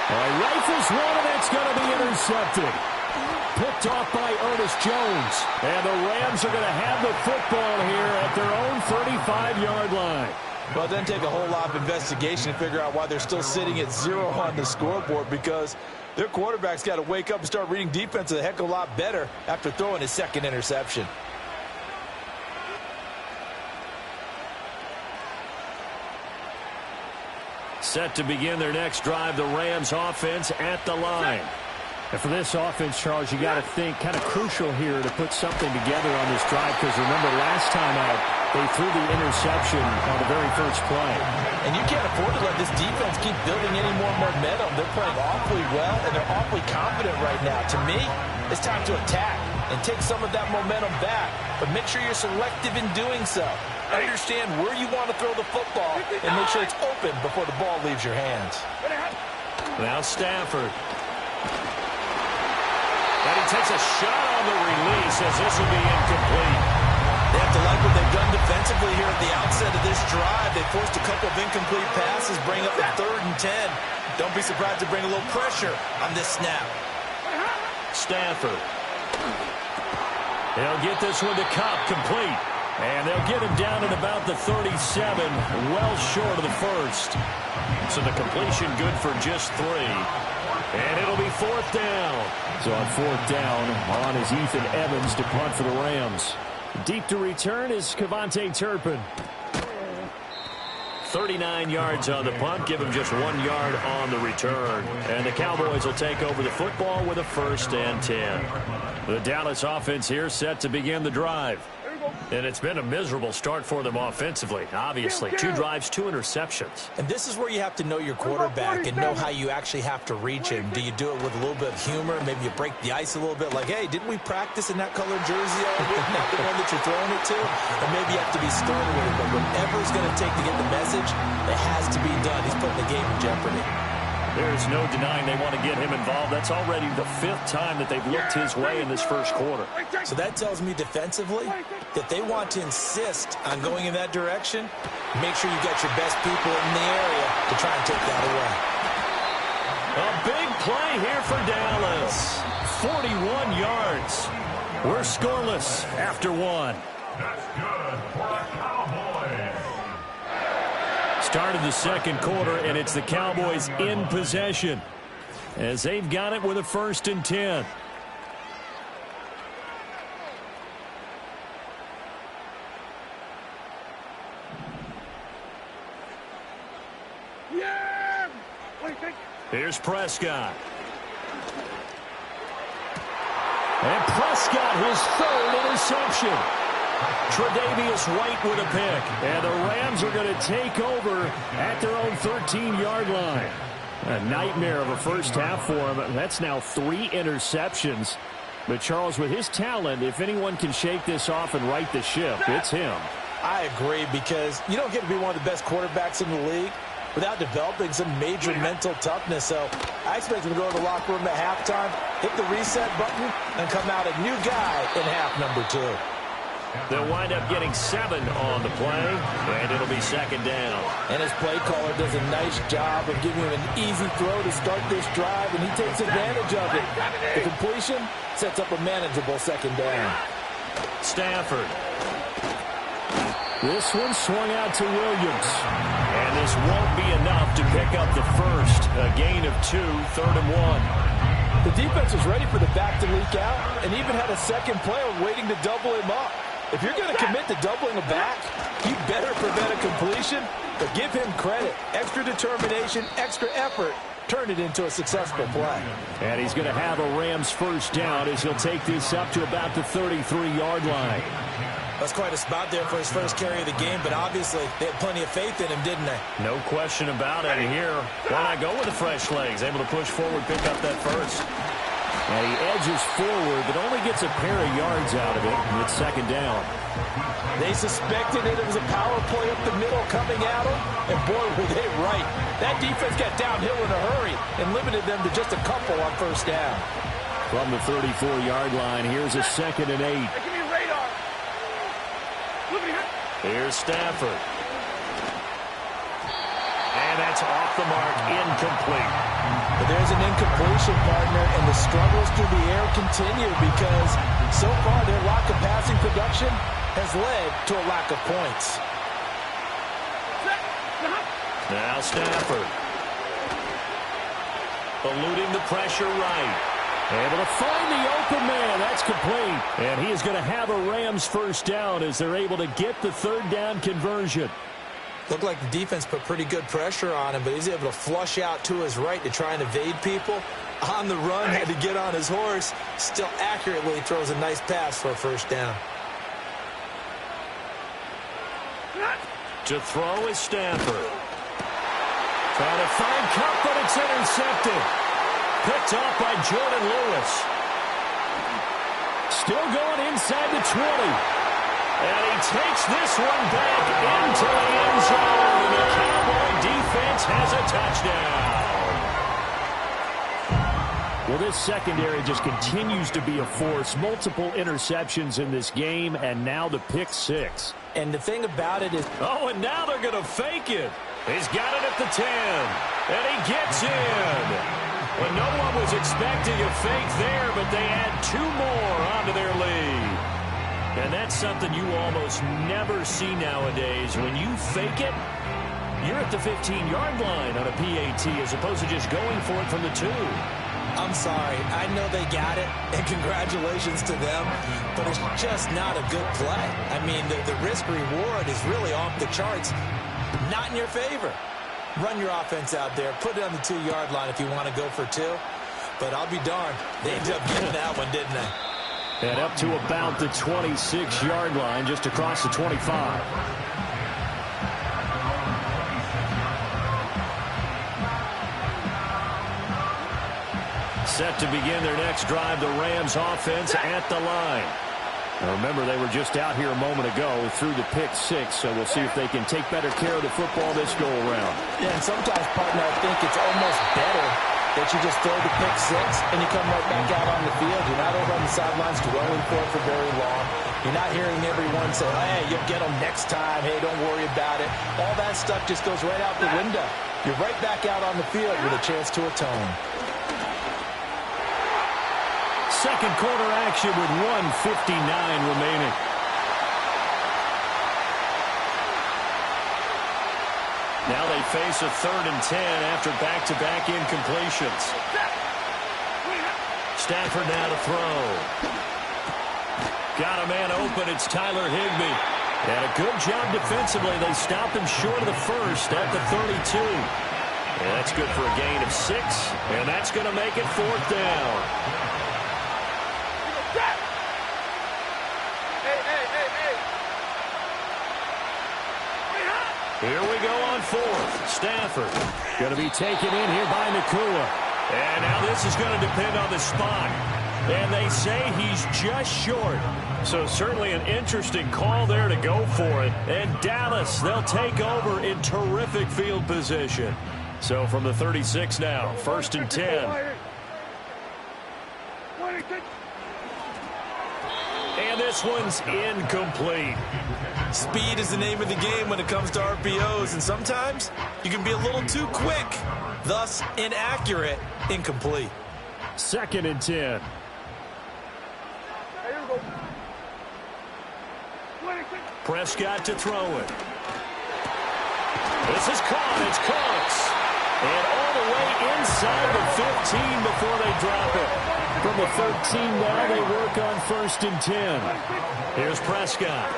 Speaker 5: Rifles one, and it's going to be intercepted. Picked off by Ernest Jones. And the Rams are going to have the football here at their own 35-yard line.
Speaker 6: Well, it doesn't take a whole lot of investigation to figure out why they're still sitting at 0 on the scoreboard, because their quarterback's got to wake up and start reading defense a heck of a lot better after throwing his second interception.
Speaker 5: Set to begin their next drive, the Rams offense at the line.
Speaker 7: And for this offense, Charles, you got to think kind of crucial here to put something together on this drive, because remember last time out, they threw the interception on the very first play.
Speaker 6: And you can't afford to let this defense keep building any more momentum. They're playing awfully well, and they're awfully confident right now. To me, it's time to attack and take some of that momentum back, but make sure you're selective in doing so. Understand where you want to throw the football and make sure it's open before the ball leaves your hands.
Speaker 5: Now Stafford. And he takes a shot on the release as this will be incomplete.
Speaker 6: They have to like what they've done defensively here at the outset of this drive. They forced a couple of incomplete passes, bring up a 3rd and 10. Don't be surprised to bring a little pressure on this snap.
Speaker 5: Stafford. They'll get this one to Cobb, complete. And they'll get him down at about the 37, well short of the first. So the completion good for just 3. And it'll be 4th down.
Speaker 7: So on 4th down, on is Ethan Evans to punt for the Rams. Deep to return is Kevontae Turpin.
Speaker 5: 39 yards on the punt, give him just 1 yard on the return. And the Cowboys will take over the football with a 1st and 10. The Dallas offense here set to begin the drive. And it's been a miserable start for them offensively, obviously. 2 drives, 2 interceptions.
Speaker 6: And this is where you have to know your quarterback and know how you actually have to reach him. Do you do it with a little bit of humor? Maybe you break the ice a little bit, like, hey, didn't we practice in that colored jersey all week? Not the one that you're throwing it to? And maybe you have to be stern with it, but whatever it's going to take to get the message, it has to be done. He's putting the game in jeopardy.
Speaker 5: There's no denying they want to get him involved. That's already the 5th time that they've looked his way in this first quarter.
Speaker 6: So that tells me defensively that they want to insist on going in that direction. Make sure you got your best people in the area to try and take that away.
Speaker 5: A big play here for Dallas. 41 yards. We're scoreless after 1.
Speaker 2: That's good for the Cowboys.
Speaker 5: Started the second quarter, and it's the Cowboys in possession as they've got it with a 1st and 10.
Speaker 4: Yeah!
Speaker 5: Here's Prescott. And Prescott, his 3rd interception. Tre'Davious White with a pick. And the Rams are going to take over at their own 13-yard line. A nightmare of a first half for him. That's now 3 interceptions. But Charles, with his talent, if anyone can shake this off and right the ship, it's him.
Speaker 6: I agree, because you don't get to be one of the best quarterbacks in the league without developing some major mental toughness. So I expect him to go to the locker room at halftime, hit the reset button, and come out a new guy in half number 2.
Speaker 5: They'll wind up getting 7 on the play, and it'll be 2nd down.
Speaker 6: And his play caller does a nice job of giving him an easy throw to start this drive, and he takes advantage of it. The completion sets up a manageable 2nd down.
Speaker 5: Stafford.
Speaker 7: This one swung out to Williams.
Speaker 5: And this won't be enough to pick up the first. A gain of 2, 3rd and 1.
Speaker 6: The defense was ready for the back to leak out and even had a second player waiting to double him up. If you're going to commit to doubling a back, you better prevent a completion, but give him credit. Extra determination, extra effort, turn it into a successful play.
Speaker 7: And he's going to have a Rams 1st down as he'll take this up to about the 33-yard line.
Speaker 6: That's quite a spot there for his first carry of the game, but obviously they had plenty of faith in him, didn't they?
Speaker 5: No question about it. And here, why not go with the fresh legs? Able to push forward, pick up that first.
Speaker 7: And he edges forward, but only gets a pair of yards out of it. And it's 2nd down.
Speaker 6: They suspected it was a power play up the middle coming at them, and boy, were they right. That defense got downhill in a hurry and limited them to just a couple on 1st down.
Speaker 7: From the 34-yard line, here's a 2nd and 8.
Speaker 5: Here's Stafford. And that's off the mark, incomplete.
Speaker 6: But there's an incompletion, partner, and the struggles through the air continue because so far their lack of passing production has led to a lack of points.
Speaker 5: Now Stafford. Eluding the pressure right. Able to find the open man. That's complete. And he is going to have a Rams first down as they're able to get the third down conversion.
Speaker 6: Looked like the defense put pretty good pressure on him, but he's able to flush out to his right to try and evade people. On the run, had to get on his horse. Still accurately throws a nice pass for a first down.
Speaker 5: To throw is Stafford. Trying to find Cup, but it's intercepted. Picked off by Jordan Lewis. Still going inside the 20. And he takes this one back into the end zone. And the Cowboy defense has a touchdown.
Speaker 7: Well, this secondary just continues to be a force. Multiple interceptions in this game, and now the pick six.
Speaker 6: And the thing about it is...
Speaker 5: Oh, and now they're going to fake it. He's got it at the 10. And he gets in. Well, no one was expecting a fake there, but they add 2 more onto their lead. And that's something you almost never see nowadays. When you fake it, you're at the 15-yard line on a PAT as opposed to just going for it from the 2.
Speaker 6: I'm sorry. I know they got it, and congratulations to them, but it's just not a good play. I mean, the risk-reward is really off the charts. Not in your favor. Run your offense out there. Put it on the 2-yard line if you want to go for 2. But I'll be darned. They ended up getting that one, didn't they?
Speaker 7: And up to about the 26-yard line, just across the 25.
Speaker 5: Set to begin their next drive, the Rams offense at the line.
Speaker 7: Now remember, they were just out here a moment ago through the pick six, so we'll see if they can take better care of the football this go-around.
Speaker 6: Yeah, and sometimes, partner, I think it's almost better that you just throw the pick six and you come right back out on the field. You're not over on the sidelines dwelling for it for very long. You're not hearing everyone say, hey, you'll get them next time. Hey, don't worry about it. All that stuff just goes right out the window. You're right back out on the field with a chance to atone.
Speaker 7: Second quarter action with 1:59 remaining.
Speaker 5: Now they face a 3rd and 10 after back-to-back incompletions. Stafford now to throw. Got a man open. It's Tyler Higbee. And a good job defensively. They stopped him short of the first at the 32. And that's good for a gain of 6. And that's going to make it 4th down. Here we go on 4th. Stafford
Speaker 7: Going to be taken in here by Nakua.
Speaker 5: And now this is going to depend on the spot. And they say he's just short. So certainly an interesting call there to go for it. And Dallas, they'll take over in terrific field position. So from the 36 now, 1st and 10. And this one's incomplete.
Speaker 6: Speed is the name of the game when it comes to RPOs, and sometimes you can be a little too quick, thus inaccurate, incomplete.
Speaker 7: 2nd and 10.
Speaker 5: Prescott to throw it. This is caught. It's Cox. And all the way inside the 15 before they drop it.
Speaker 7: From the 13 now, they work on 1st and 10.
Speaker 5: Here's Prescott.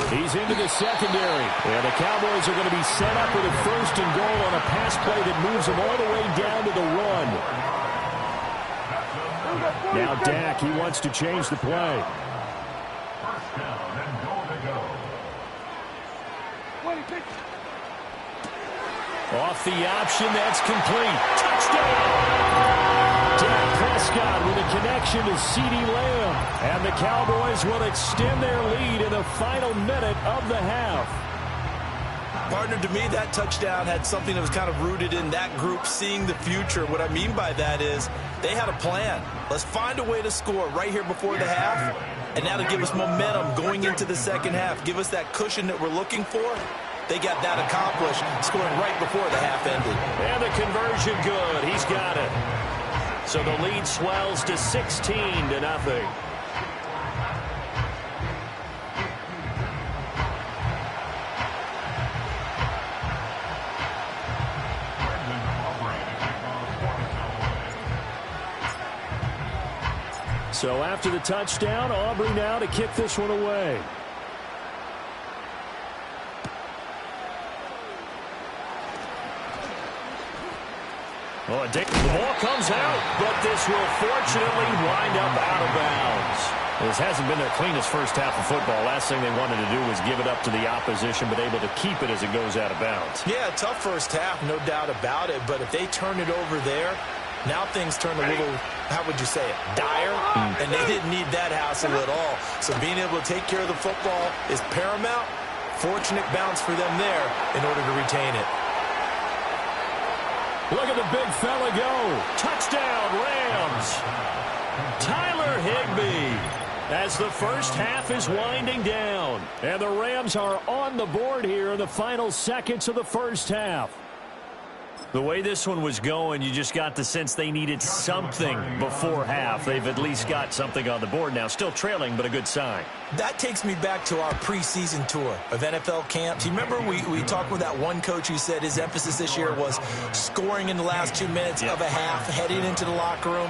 Speaker 7: He's into the secondary. And the Cowboys are going to be set up with a 1st and goal on a pass play that moves them all the way down to the run. Now Dak, he wants to change the play.
Speaker 5: Off the option, that's complete. Touchdown!
Speaker 7: Dak Prescott with a connection to CeeDee Lamb. And the Cowboys will extend their lead in the final minute of the half.
Speaker 6: Partner, to me, that touchdown had something that was kind of rooted in that group seeing the future. What I mean by that is they had a plan. Let's find a way to score right here before the half, and that'll give us momentum going into the second half, give us that cushion that we're looking for. They got that accomplished, scoring right before the half ended.
Speaker 5: And the conversion good. He's got it. So the lead swells to 16-0. So after the touchdown, Aubrey now to kick this one away. Oh, the ball comes out, but this will fortunately wind up out of bounds. This hasn't been their cleanest first half of football. Last thing they wanted to do was give it up to the opposition, but able to keep it as it goes out of bounds.
Speaker 6: Yeah, tough first half, no doubt about it. But if they turn it over there, now things turn a little, how would you say it, dire? And they didn't need that hassle at all. So being able to take care of the football is paramount. Fortunate bounce for them there in order to retain it.
Speaker 5: Look at the big fella go. Touchdown, Rams. Tyler Higbee as the first half is winding down. And the Rams are on the board here in the final seconds of the first half. The way this one was going, you just got the sense they needed something before half. They've at least got something on the board now. Still trailing, but a good sign.
Speaker 6: That takes me back to our preseason tour of NFL camps. You remember we talked with that one coach who said his emphasis this year was scoring in the last 2 minutes of a half, heading into the locker room.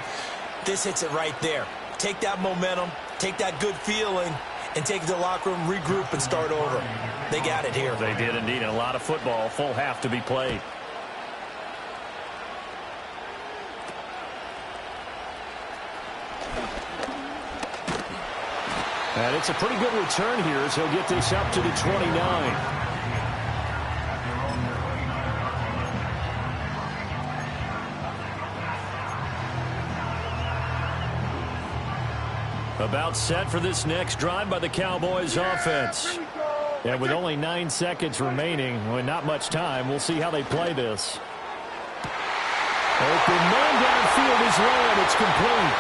Speaker 6: This hits it right there. Take that momentum, take that good feeling, and take it to the locker room, regroup, and start over. They got it here.
Speaker 5: They did indeed. And a lot of football, full half to be played. And it's a pretty good return here as he'll get this up to the 29. About set for this next drive by the Cowboys offense. And with only 9 seconds remaining, well, not much time, we'll see how they play this. Open man downfield is Lamb. It's complete.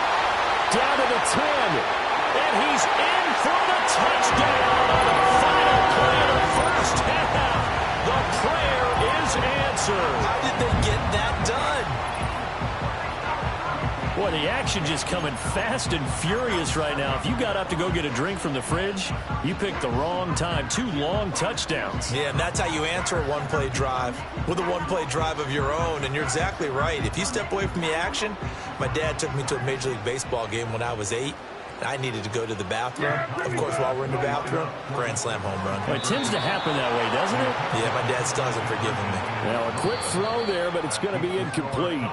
Speaker 5: Down to the 10. And he's in for the touchdown on the final play of the first half. The prayer is answered.
Speaker 6: How did they get that done?
Speaker 5: Boy, the action just coming fast and furious right now. If you got up to go get a drink from the fridge, you picked the wrong time. 2 long touchdowns.
Speaker 6: Yeah, and that's how you answer a one-play drive with a one-play drive of your own. And you're exactly right. If you step away from the action, my dad took me to a Major League Baseball game when I was 8. I needed to go to the bathroom. Of course, while we're in the bathroom, grand slam home run.
Speaker 5: Well, it tends to happen that way, doesn't it?
Speaker 6: Yeah, my dad still hasn't forgiven me.
Speaker 5: Well, a quick throw there, but it's going to be incomplete.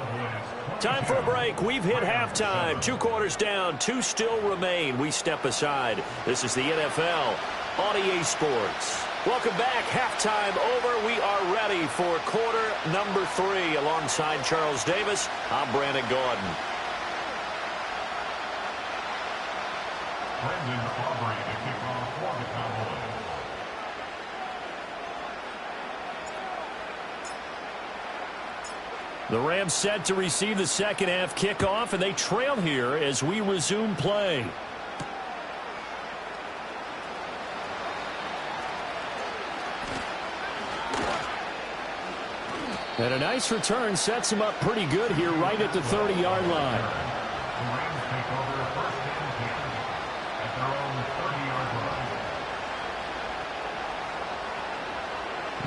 Speaker 5: Time for a break. We've hit halftime. 2 quarters down. 2 still remain. We step aside. This is the NFL on EA Sports. Welcome back. Halftime over. We are ready for quarter number 3. Alongside Charles Davis, I'm Brandon Gordon.
Speaker 2: Brendan Aubrey to kick off for the Cowboys.
Speaker 5: The Rams set to receive the second half kickoff, and they trail here as we resume play. And a nice return sets him up pretty good here right at the 30-yard line.
Speaker 2: The Rams take over first and 10 at their own 30-yard line.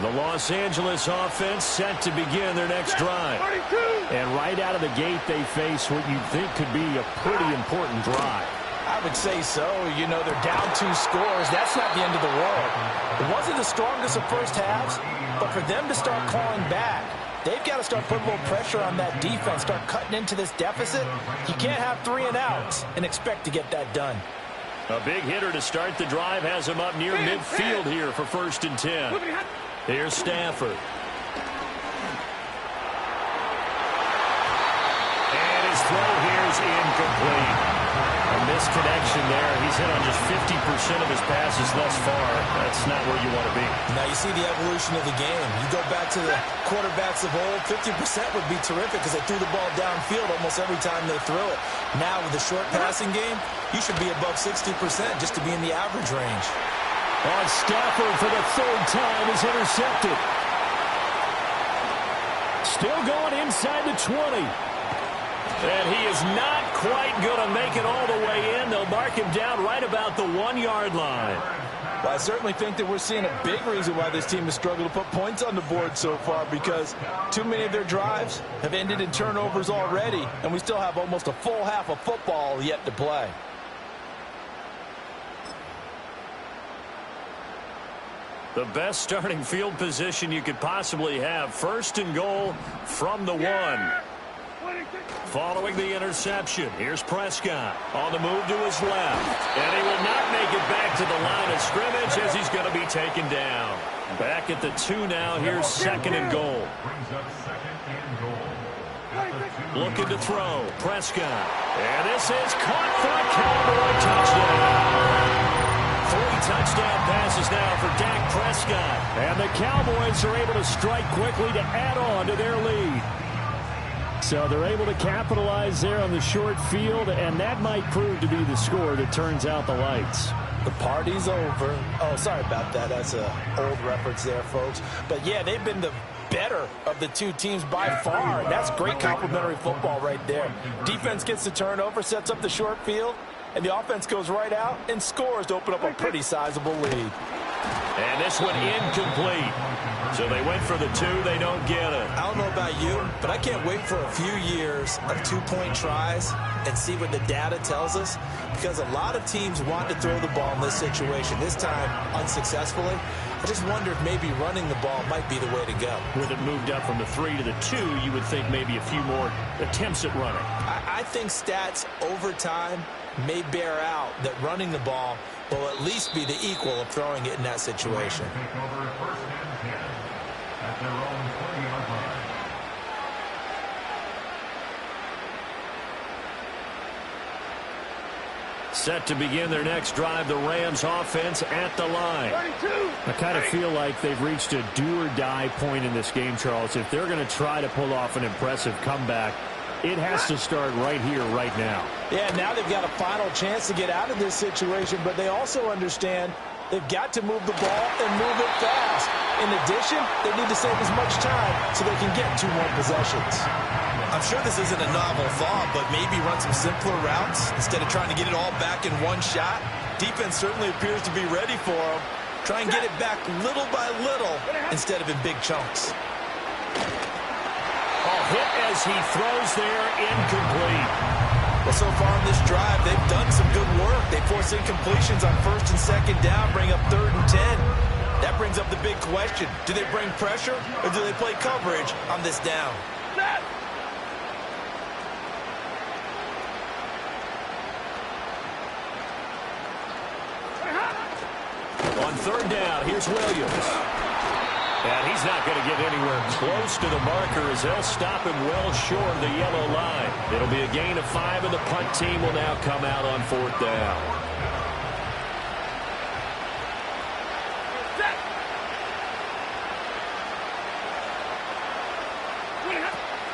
Speaker 5: The Los Angeles offense set to begin their next drive. And right out of the gate, they face what you'd think could be a pretty important drive.
Speaker 6: I would say so. You know, they're down 2 scores. That's not the end of the world. It wasn't the strongest of first halves, but for them to start clawing back, they've got to start putting a little pressure on that defense, start cutting into this deficit. You can't have 3 and outs and expect to get that done.
Speaker 5: A big hitter to start the drive has him up near midfield here for 1st and 10. Here's Stafford. And his throw here is incomplete. A misconnection production there. He's hit on just 50% of his passes thus far. That's not where you want to be.
Speaker 6: Now you see the evolution of the game. You go back to the quarterbacks of old, 50% would be terrific because they threw the ball downfield almost every time they threw it. Now with the short passing game, you should be above 60% just to be in the average range.
Speaker 7: On Stafford for the third time is intercepted. Still going inside the 20.
Speaker 5: And he is not quite going to make it all the way in. They'll mark him down right about the 1-yard line.
Speaker 6: Well, I certainly think that we're seeing a big reason why this team has struggled to put points on the board so far, because too many of their drives have ended in turnovers already, and we still have almost a full half of football yet to play.
Speaker 5: The best starting field position you could possibly have. First and goal from the 1. Following the interception, here's Prescott on the move to his left. And he will not make it back to the line of scrimmage as he's going to be taken down. Back at the 2 now. Here's second and goal. Looking to throw. Prescott. And this is caught for a Cowboy touchdown. 3 touchdown passes now for Dak Prescott.
Speaker 7: And the Cowboys are able to strike quickly to add on to their lead. So they're able to capitalize there on the short field, and that might prove to be the score that turns out the lights.
Speaker 6: The party's over. Oh, sorry about that. That's an old reference there, folks. But, yeah, they've been the better of the two teams by far, and that's great complementary football right there. Defense gets the turnover, sets up the short field, and the offense goes right out and scores to open up a pretty sizable lead.
Speaker 5: And this one incomplete. So they went for the 2. They don't get it.
Speaker 6: I don't know about you, but I can't wait for a few years of 2-point tries and see what the data tells us, because a lot of teams want to throw the ball in this situation, this time unsuccessfully. I just wonder if maybe running the ball might be the way to go.
Speaker 5: With it moved up from the 3 to the 2, you would think maybe a few more attempts at running.
Speaker 6: I think stats over time may bear out that running the ball will at least be the equal of throwing it in that situation.
Speaker 5: Set to begin their next drive, the Rams offense at the line.
Speaker 7: I kind of feel like they've reached a do-or-die point in this game, Charles. If they're going to try to pull off an impressive comeback, it has to start right here, right now.
Speaker 6: Yeah, now they've got a final chance to get out of this situation, but they also understand they've got to move the ball and move it fast. In addition, they need to save as much time so they can get 2 more possessions. I'm sure this isn't a novel thought, but maybe run some simpler routes instead of trying to get it all back in one shot. Defense certainly appears to be ready for them. Try and get it back little by little instead of in big chunks.
Speaker 5: Hit as he throws there, incomplete.
Speaker 6: Well, so far in this drive, they've done some good work. They force incompletions on 1st and 2nd down, bring up 3rd and 10. That brings up the big question. Do they bring pressure or do they play coverage on this down?
Speaker 5: On 3rd down, here's Williams. And he's not going to get anywhere close to the marker as they'll stop him well short of the yellow line. It'll be a gain of 5, and the punt team will now come out on 4th down.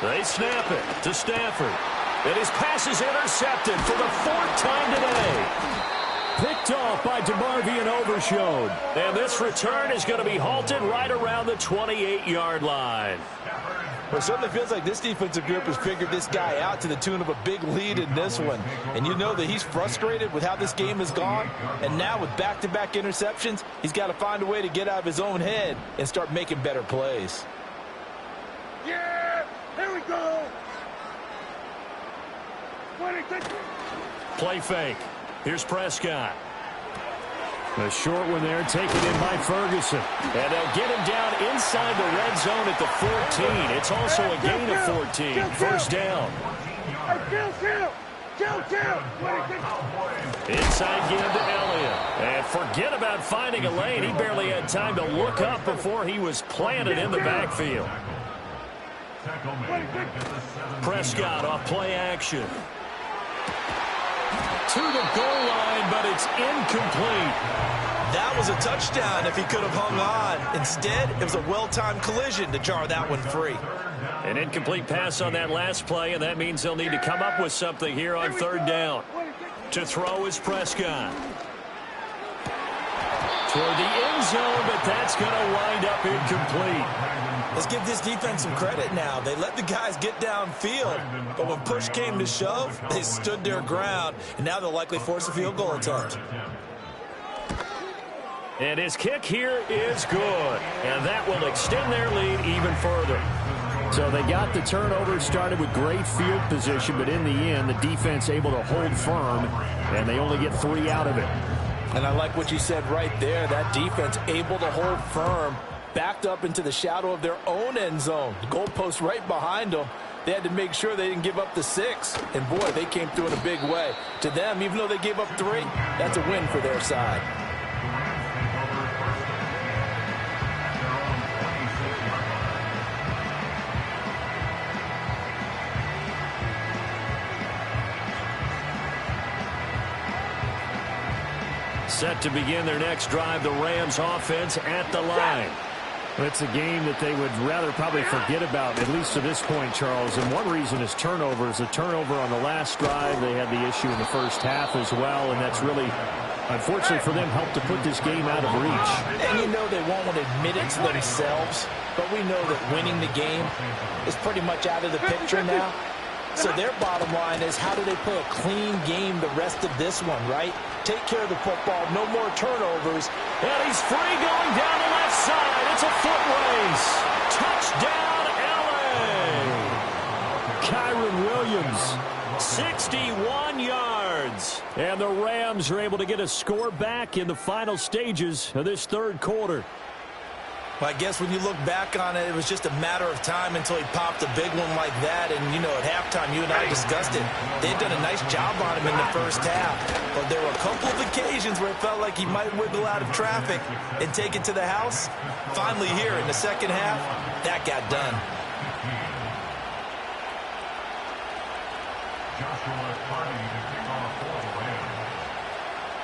Speaker 5: They snap it to Stafford. And his pass is intercepted for the 4th time today.
Speaker 7: Picked off by DeMarvion Overshown.
Speaker 5: And this return is going to be halted right around the 28-yard line.
Speaker 6: Well, it certainly feels like this defensive group has figured this guy out to the tune of a big lead in this one. And you know that he's frustrated with how this game has gone. And now with back-to-back interceptions, he's got to find a way to get out of his own head and start making better plays.
Speaker 4: Yeah, here we go.
Speaker 5: Play fake. Here's Prescott.
Speaker 7: A short one there, taken in by Ferguson.
Speaker 5: And they'll get him down inside the red zone at the 14. It's also a gain of 14. 1st down. Inside give to Elliott. And forget about finding a lane. He barely had time to look up before he was planted in the backfield. Prescott off play action. to the goal line, but it's incomplete.
Speaker 6: That was a touchdown if he could have hung on. Instead, it was a well-timed collision to jar that one free.
Speaker 5: An incomplete pass on that last play, and that means they'll need to come up with something here on third down. To throw is Prescott. Toward the end zone, but that's going to wind up incomplete.
Speaker 6: Let's give this defense some credit now. They let the guys get downfield, but when push came to shove, they stood their ground, and now they'll likely force a field goal attempt.
Speaker 5: And his kick here is good, and that will extend their lead even further.
Speaker 7: So they got the turnover started with great field position, but in the end, the defense able to hold firm, and they only get 3 out of it.
Speaker 6: And I like what you said right there. That defense able to hold firm, backed up into the shadow of their own end zone. The goalpost right behind them. They had to make sure they didn't give up the 6. And, boy, they came through in a big way. To them, even though they gave up 3, that's a win for their side.
Speaker 5: Set to begin their next drive, the Rams offense at the line.
Speaker 7: It's a game that they would rather probably forget about, at least to this point, Charles. And one reason is turnovers. A turnover on the last drive. They had the issue in the first half as well, and that's really, unfortunately for them, helped to put this game out of reach.
Speaker 6: And you know they won't want to admit it to themselves, but we know that winning the game is pretty much out of the picture now. So their bottom line is, how do they play a clean game the rest of this one, right? Take care of the football, no more turnovers.
Speaker 5: And he's free going down the left side. It's a foot race. Touchdown, L.A.
Speaker 7: Kyron Williams.
Speaker 5: 61 yards. And the Rams are able to get a score back in the final stages of this third quarter.
Speaker 6: Well, I guess when you look back on it, it was just a matter of time until he popped a big one like that. And, you know, at halftime, you and I discussed it. They'd done a nice job on him in the first half. But there were a couple of occasions where it felt like he might wiggle out of traffic and take it to the house. Finally here in the second half, that got done.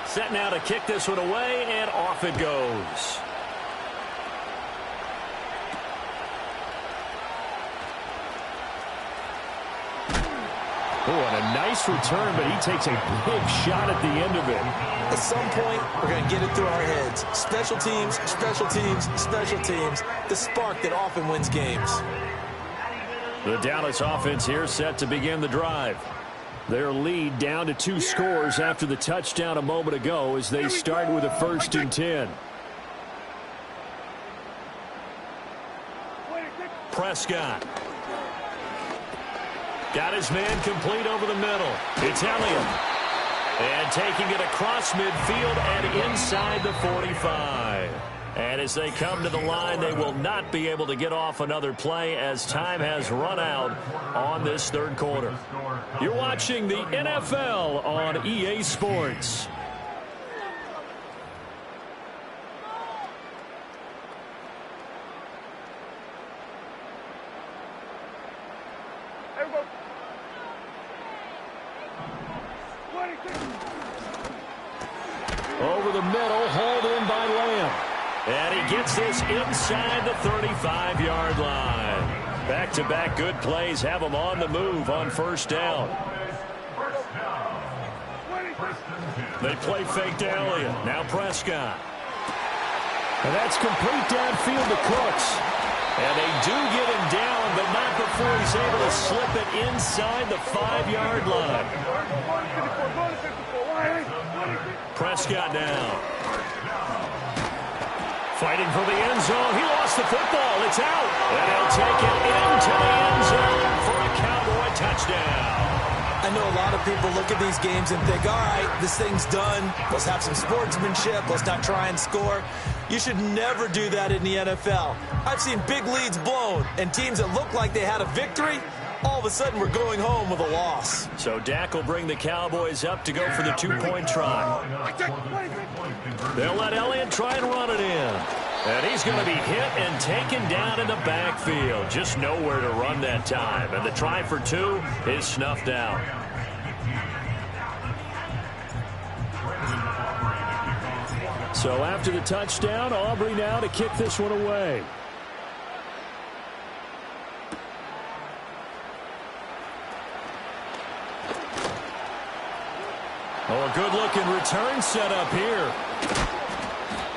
Speaker 5: Set now to kick this one away, and off it goes.
Speaker 7: Oh, and a nice return, but he takes a big shot at the end of it.
Speaker 6: At some point, we're going to get it through our heads. Special teams, special teams, special teams. The spark that often wins games.
Speaker 5: The Dallas offense here set to begin the drive. Their lead down to 2 scores after the touchdown a moment ago as they start with a 1st and 10. Prescott. Got his man complete over the middle. It's Elliott. And taking it across midfield and inside the 45. And as they come to the line, they will not be able to get off another play as time has run out on this third quarter. You're watching the NFL on EA Sports. Over the middle, hauled in by Lamb. And he gets this inside the 35-yard line. Back-to-back good plays have him on the move on first down. They play fake to Elliott. Now Prescott.
Speaker 7: And that's complete downfield to Cooks.
Speaker 5: And they do get him down, but not before he's able to slip it inside the 5-yard line. Prescott now. Fighting for the end zone. He lost the football. It's out. And he'll take it into the end zone for a Cowboy touchdown.
Speaker 6: I know a lot of people look at these games and think, all right, this thing's done. Let's have some sportsmanship. Let's not try and score. You should never do that in the NFL. I've seen big leads blown, and teams that look like they had a victory, all of a sudden we're going home with a loss.
Speaker 5: So Dak will bring the Cowboys up to go for the 2-point try. They'll let Elliott try and run it in. And he's going to be hit and taken down in the backfield. Just nowhere to run that time. And the try for 2 is snuffed out.
Speaker 7: So after the touchdown, Aubrey now to kick this one away. Oh, a good-looking return set up here.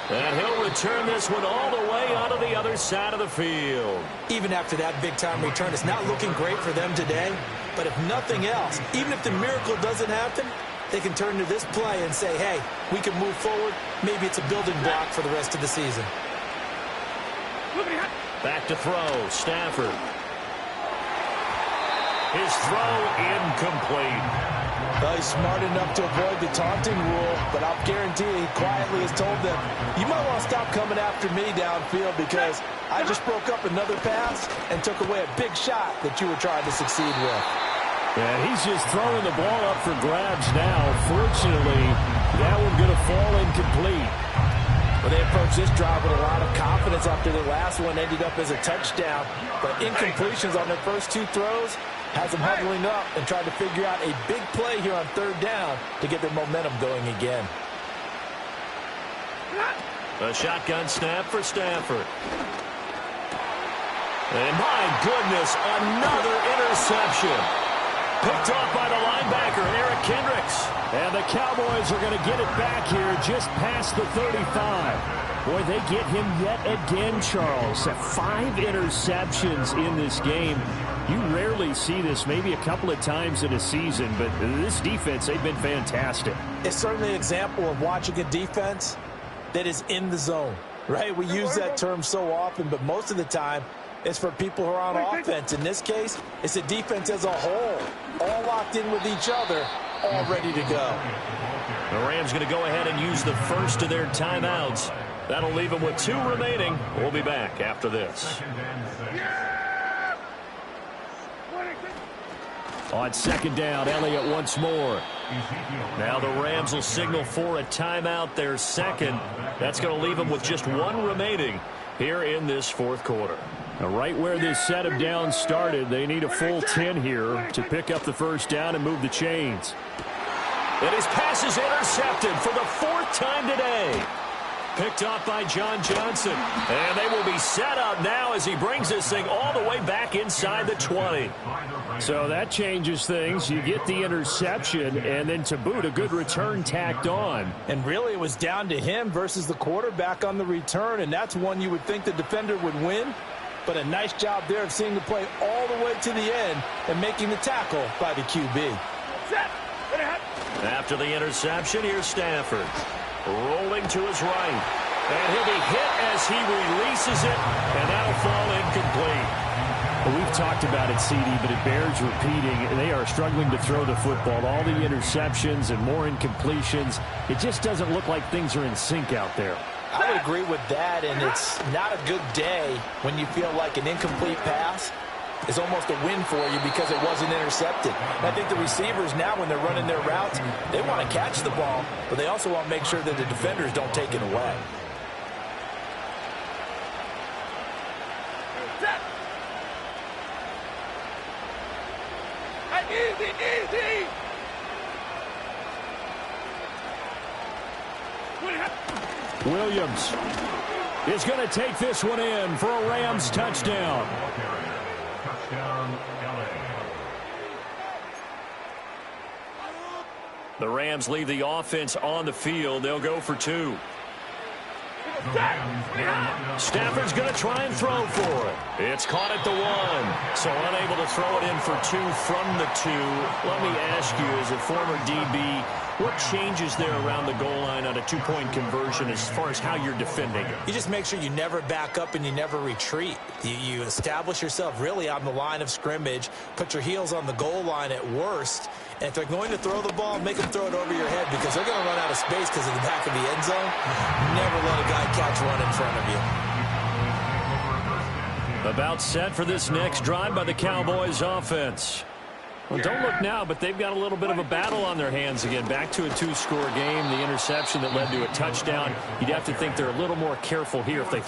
Speaker 7: And he'll return this one all the way onto the other side of the field.
Speaker 6: Even after that big-time return, it's not looking great for them today. But if nothing else, even if the miracle doesn't happen, they can turn to this play and say, hey, we can move forward. Maybe it's a building block for the rest of the season.
Speaker 5: Back to throw, Stafford. His throw incomplete.
Speaker 6: Well, he's smart enough to avoid the taunting rule, but I'll guarantee he quietly has told them, you might want to stop coming after me downfield because I just broke up another pass and took away a big shot that you were trying to succeed with.
Speaker 7: Yeah, he's just throwing the ball up for grabs now. Fortunately, that one's going to fall incomplete.
Speaker 6: Well, they approached this drive with a lot of confidence after their last one ended up as a touchdown. But incompletions on their first two throws has them huddling up and trying to figure out a big play here on third down to get their momentum going again.
Speaker 5: A shotgun snap for Stafford. And my goodness, another interception. Picked off by the linebacker, Eric Kendricks.
Speaker 7: And the Cowboys are going to get it back here just past the 35. Boy, they get him yet again, Charles. 5 interceptions in this game. You rarely see this, maybe a couple of times in a season, but this defense, they've been fantastic.
Speaker 6: It's certainly an example of watching a defense that is in the zone, right? We use that term so often, but most of the time, it's for people who are on offense. In this case, it's a defense as a whole, all locked in with each other, all ready to go.
Speaker 5: The Rams going to go ahead and use the first of their timeouts. That'll leave them with 2 remaining. We'll be back after this.
Speaker 7: On second down, Elliott once more.
Speaker 5: Now the Rams will signal for a timeout, their second. That's going to leave them with just 1 remaining here in this fourth quarter.
Speaker 7: Now, right where this set of downs started, they need a full 10 here to pick up the first down and move the chains.
Speaker 5: And his pass is intercepted for the 4th time today. Picked off by John Johnson. And they will be set up now as he brings this thing all the way back inside the 20.
Speaker 7: So that changes things. You get the interception, and then to boot, a good return tacked on.
Speaker 6: And really, it was down to him versus the quarterback on the return, and that's one you would think the defender would win. But a nice job there of seeing the play all the way to the end and making the tackle by the QB.
Speaker 5: After the interception, here's Stafford. Rolling to his right. And he'll be hit as he releases it, and that'll fall incomplete.
Speaker 7: Well, we've talked about it, CD, but it bears repeating. They are struggling to throw the football. All the interceptions and more incompletions. It just doesn't look like things are in sync out there.
Speaker 6: I would agree with that, and it's not a good day when you feel like an incomplete pass is almost a win for you because it wasn't intercepted. And I think the receivers now, when they're running their routes, they want to catch the ball, but they also want to make sure that the defenders don't take it away.
Speaker 4: Easy.
Speaker 7: Williams is going to take this one in for a Rams touchdown.
Speaker 5: The Rams leave the offense on the field. They'll go for 2. Stafford's going to try and throw for it. It's caught at the 1. So unable to throw it in for 2 from the 2. Let me ask you, as a former DB, what changes there around the goal line on a 2-point conversion as far as how you're defending it?
Speaker 6: You just make sure you never back up and you never retreat. You establish yourself really on the line of scrimmage, put your heels on the goal line at worst, and if they're going to throw the ball, make them throw it over your head because they're going to run out of space because of the back of the end zone. Never let a guy catch one in front of you.
Speaker 5: About set for this next drive by the Cowboys offense. Well, don't look now, but they've got a little bit of a battle on their hands again. Back to a 2-score game. The interception that led to a touchdown. You'd have to think they're a little more careful here if they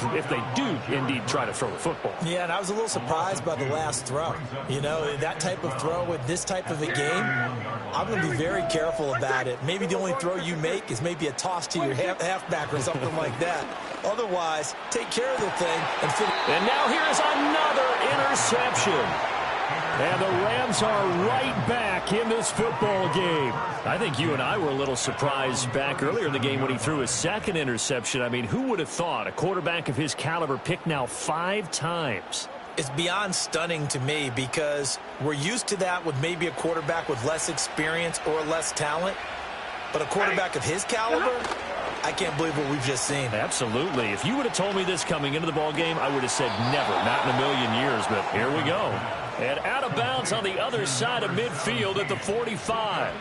Speaker 5: do indeed try to throw the football.
Speaker 6: Yeah, and I was a little surprised by the last throw. You know, that type of throw with this type of a game, I'm going to be very careful about it. Maybe the only throw you make is maybe a toss to your halfback or something like that. Otherwise, take care of the thing and finish.
Speaker 5: And now here is another interception. And the Rams are right back in this football game. I think you and I were a little surprised back earlier in the game when he threw his second interception. I mean, who would have thought a quarterback of his caliber picked now 5 times?
Speaker 6: It's beyond stunning to me because we're used to that with maybe a quarterback with less experience or less talent. But a quarterback of his caliber, I can't believe what we've just seen.
Speaker 5: Absolutely. If you would have told me this coming into the ball game, I would have said never, not in a million years. But here we go. And out of bounds on the other side of midfield at the 45.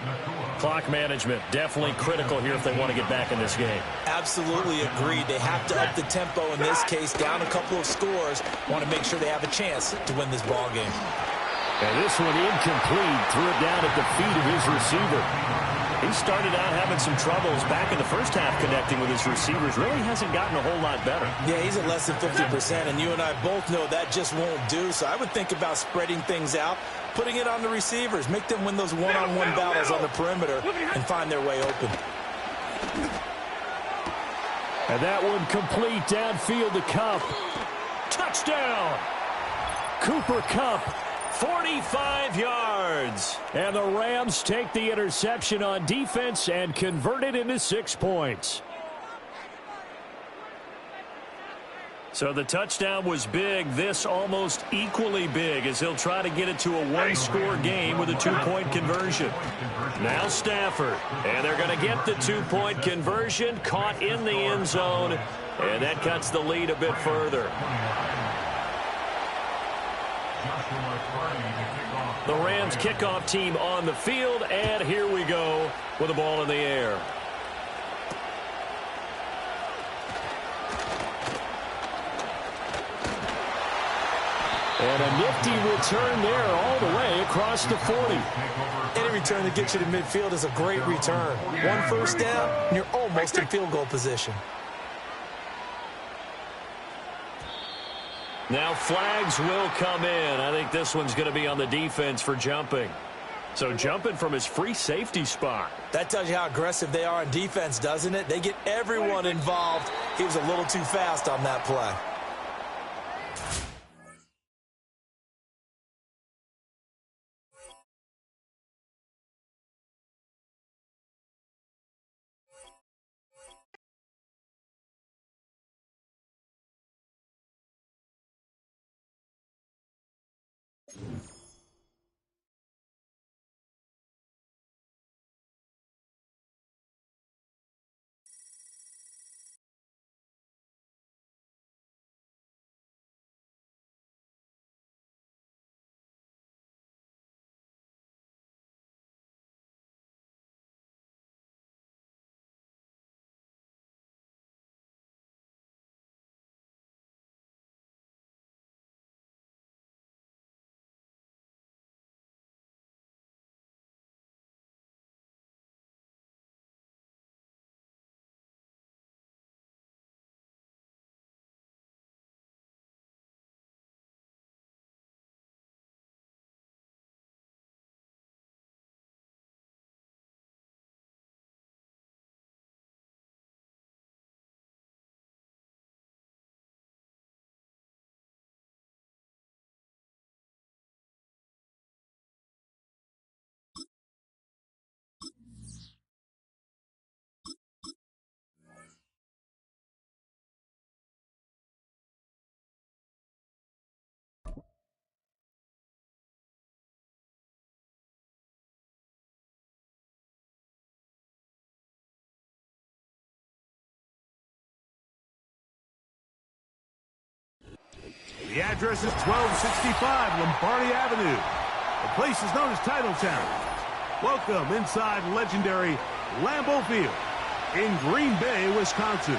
Speaker 5: Clock management definitely critical here if they want to get back in this game.
Speaker 6: Absolutely agreed. They have to up the tempo in this case, down a couple of scores. Want to make sure they have a chance to win this ball game.
Speaker 7: And this one incomplete. Threw it down at the feet of his receiver.
Speaker 5: He started out having some troubles back in the first half connecting with his receivers. Really hasn't gotten a whole lot better.
Speaker 6: Yeah, he's at less than 50%, and you and I both know that just won't do. So I would think about spreading things out, putting it on the receivers, make them win those one-on-one battles on the perimeter and find their way open.
Speaker 7: And that one complete downfield to Kupp.
Speaker 5: Touchdown!
Speaker 7: Cooper Kupp.
Speaker 5: 45 yards.
Speaker 7: And the Rams take the interception on defense and convert it into 6 points.
Speaker 5: So the touchdown was big. This almost equally big as he'll try to get it to a 1-score game with a 2-point conversion. Now Stafford. And they're going to get the 2-point conversion. Caught in the end zone. And that cuts the lead a bit further. The Rams kickoff team on the field, and here we go with the ball in the air.
Speaker 7: And a nifty return there all the way across the 40.
Speaker 6: Any return that gets you to midfield is a great return. 1 first down, and you're almost in field goal position.
Speaker 5: Now flags will come in. I think this one's going to be on the defense for jumping. So jumping from his free safety spot.
Speaker 6: That tells you how aggressive they are on defense, doesn't it? They get everyone involved. He was a little too fast on that play.
Speaker 4: The address is 1265 Lombardi Avenue. The place is known as Titletown. Welcome inside legendary Lambeau Field in Green Bay, Wisconsin.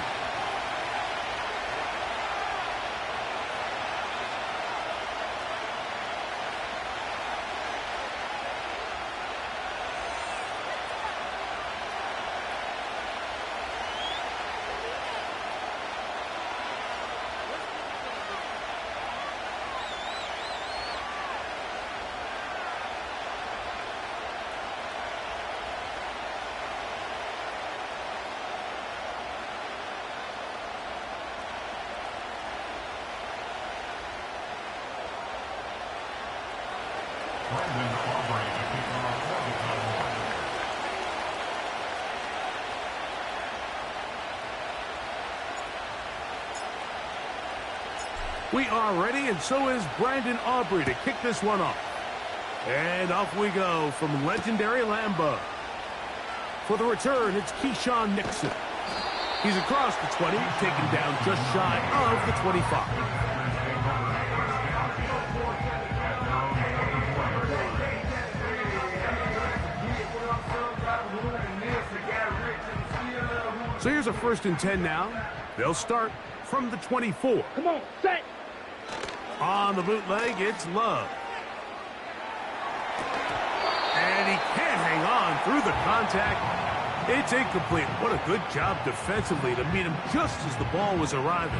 Speaker 4: We are ready, and so is Brandon Aubrey to kick this one off. And off we go from legendary Lambeau. For the return, it's Keyshawn Nixon. He's across the 20, taken down just shy of the 25. So here's a 1st and 10 now. They'll start from the 24.
Speaker 8: Come on, set.
Speaker 4: On the bootleg, it's Love. And he can't hang on through the contact. It's incomplete. What a good job defensively to meet him just as the ball was arriving.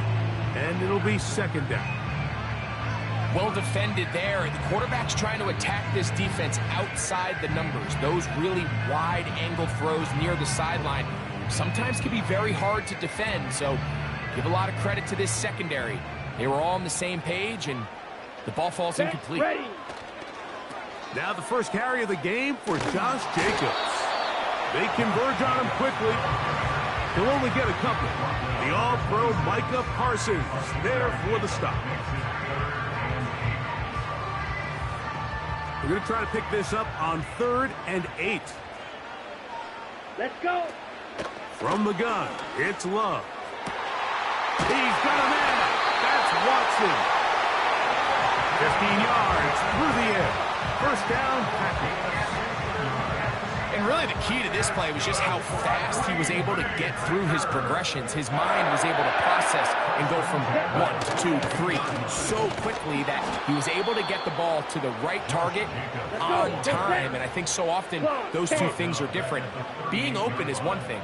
Speaker 4: And it'll be 2nd down.
Speaker 9: Well defended there. The quarterback's trying to attack this defense outside the numbers. Those really wide angle throws near the sideline sometimes can be very hard to defend. So give a lot of credit to this secondary. They were all on the same page, and the ball falls incomplete.
Speaker 8: Ready.
Speaker 4: Now the first carry of the game for Josh Jacobs. They converge on him quickly. He'll only get a couple. The all-pro Micah Parsons there for the stop. We're going to try to pick this up on 3rd and 8.
Speaker 8: Let's go.
Speaker 4: From the gun, it's Love. He's got a man. That's Watson. 15 yards through the air. 1st down, Packers.
Speaker 9: And really the key to this play was just how fast he was able to get through his progressions. His mind was able to process and go from 1 to 2, 3 so quickly that he was able to get the ball to the right target on time. And I think so often those two things are different. Being open is one thing.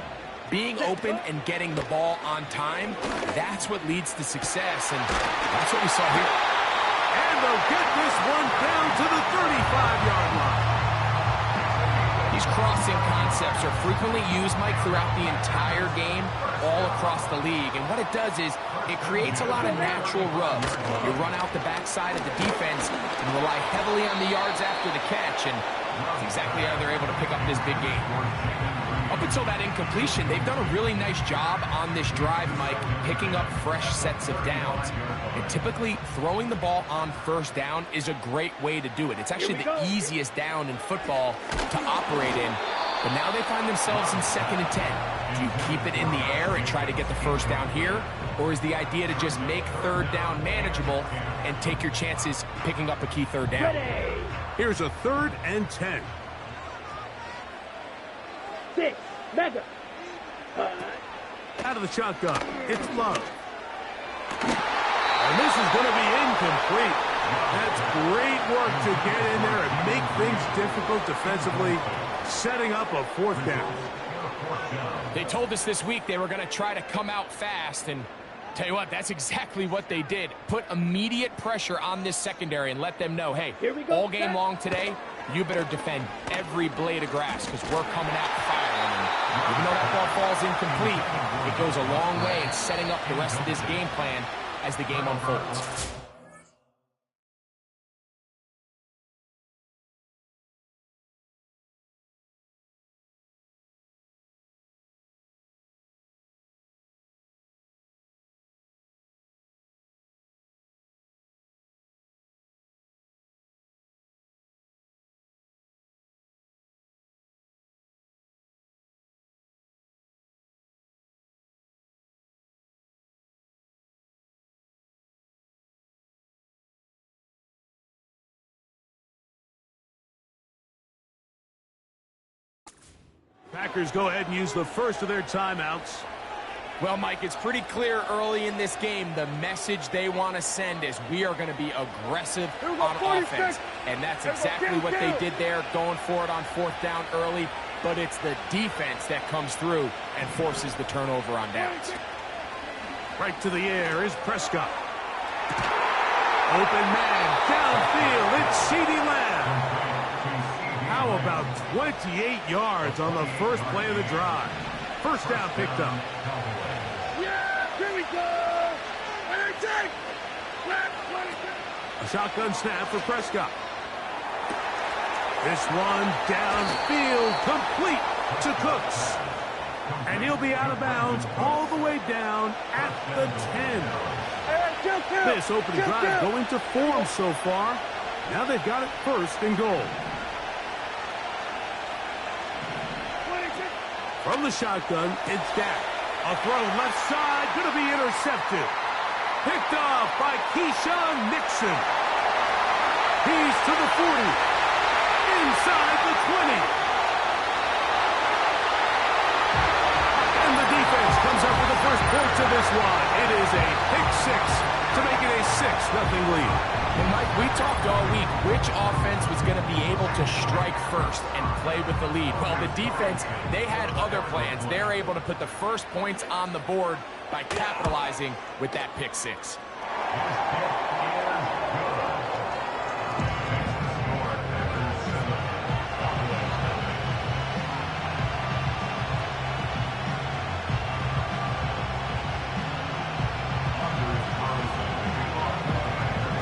Speaker 9: Being open and getting the ball on time, that's what leads to success. And that's what we saw here.
Speaker 4: And they'll get this one down to the 35-yard line.
Speaker 9: These crossing concepts are frequently used, Mike, throughout the entire game, all across the league. And what it does is it creates a lot of natural rubs. You run out the backside of the defense and rely heavily on the yards after the catch, and that's exactly how they're able to pick up this big game. Up until that incompletion, they've done a really nice job on this drive, Mike, picking up fresh sets of downs. And typically, throwing the ball on 1st down is a great way to do it. It's actually the easiest down in football to operate in. But now they find themselves in 2nd and 10. Do you keep it in the air and try to get the 1st down here? Or is the idea to just make 3rd down manageable and take your chances picking up a key 3rd down?
Speaker 8: Ready.
Speaker 4: Here's a 3rd and 10.
Speaker 8: 6. Mega.
Speaker 4: Out of the shotgun, it's Love. And this is going to be incomplete. That's great work to get in there and make things difficult defensively, setting up a 4th down.
Speaker 9: They told us this week they were going to try to come out fast, and tell you what, that's exactly what they did. Put immediate pressure on this secondary and let them know, hey, all game long today, you better defend every blade of grass because we're coming out firing. And even though that ball falls incomplete, it goes a long way in setting up the rest of this game plan as the game unfolds.
Speaker 4: Packers go ahead and use the first of their timeouts.
Speaker 9: Well, Mike, it's pretty clear early in this game the message they want to send is we are going to be aggressive on offense. And that's exactly what they did there, going for it on 4th down early. But it's the defense that comes through and forces the turnover on downs.
Speaker 4: Right to the air is Prescott. Open man, downfield, it's CeeDee Lamb. How about 28 yards on the first play of the drive? 1st down picked up.
Speaker 8: Yeah, here we go.
Speaker 4: A shotgun snap for Prescott. This one downfield, complete to Cooks. And he'll be out of bounds all the way down at the 10. This opening drive going to form so far. Now they've got it first and goal. From the shotgun, it's Dak. A throw left side, going to be intercepted. Picked off by Keyshawn Nixon. He's to the 40. Inside the 20. And the defense comes up with the first point to this one. It is a pick six to make it a 6-0 lead.
Speaker 9: And Mike, we talked all week which offense was going to be able to strike first and play with the lead. Well, the defense, they had other plans. They're able to put the first points on the board by capitalizing with that pick six.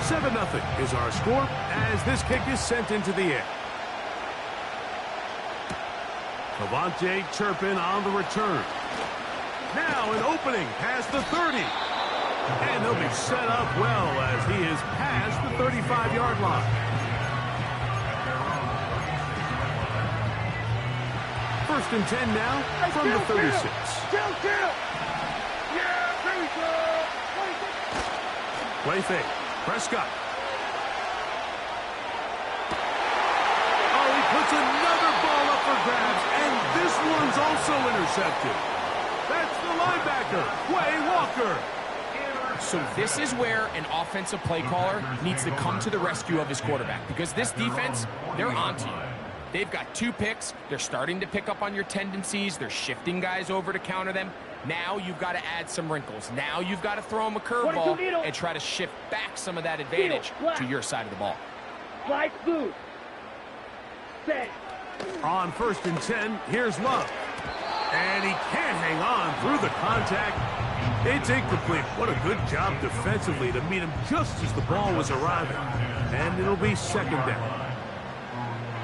Speaker 4: 7-0 is our score as this kick is sent into the air. Cavante Turpin on the return. Now an opening past the 30. And he'll be set up well as he is past the 35-yard line. First and 10 now from the 36.
Speaker 8: Yeah, there we go.
Speaker 4: Play fake. Prescott. Oh, he puts another ball up for grabs, and this one's also intercepted. That's the linebacker, Quay Walker.
Speaker 9: So this is where an offensive play caller needs to come to the rescue of his quarterback, because this defense, they're onto you. They've got 2 picks. They're starting to pick up on your tendencies. They're shifting guys over to counter them. Now you've got to add some wrinkles. Now you've got to throw them a curveball and try to shift back some of that advantage to your side of the ball.
Speaker 8: Slide blue. Set.
Speaker 4: On first and 10, here's Love. And he can't hang on through the contact. It's incomplete. What a good job defensively to meet him just as the ball was arriving. And it'll be second down.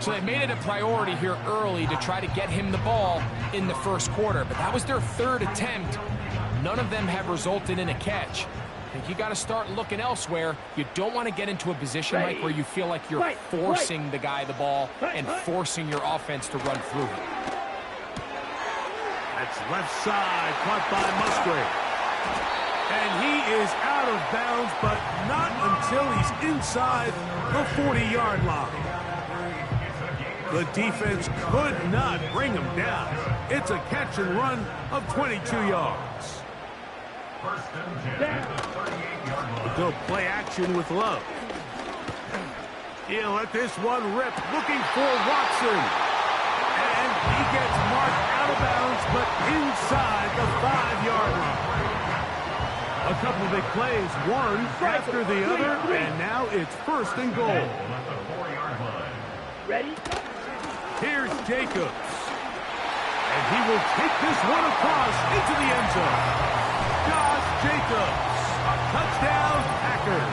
Speaker 9: So they made it a priority here early to try to get him the ball in the first quarter, but that was their 3rd attempt. None of them have resulted in a catch. I think you got to start looking elsewhere. You don't want to get into a position, Mike, where you feel like you're forcing the guy the ball and forcing your offense to run through him.
Speaker 4: That's left side, caught by Musgrave. And he is out of bounds, but not until he's inside the 40-yard line. The defense could not bring him down. It's a catch and run of 22 yards. We'll go play action with Love. He'll let this one rip, looking for Watson. And he gets marked out of bounds, but inside the 5-yard line. A couple of big plays, one after the other, and now it's first and goal.
Speaker 8: Ready?
Speaker 4: Here's Jacobs. And he will take this one across into the end zone. Josh Jacobs. Touchdown, Packers.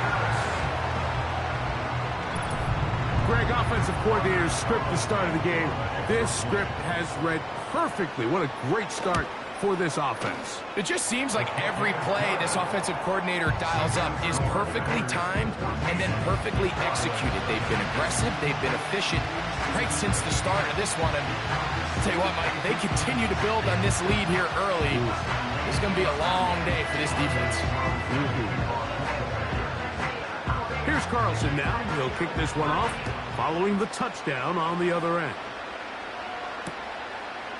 Speaker 4: Greg, offensive coordinator's script the start of the game. This script has read perfectly. What a great start for this offense.
Speaker 9: It just seems like every play this offensive coordinator dials up is perfectly timed and then perfectly executed. They've been aggressive, they've been efficient right since the start of this one. And I'll tell you what, Mike, they continue to build on this lead here early. It's going to be a long day for this defense.
Speaker 4: Here's Carlson now. He'll kick this one off following the touchdown on the other end.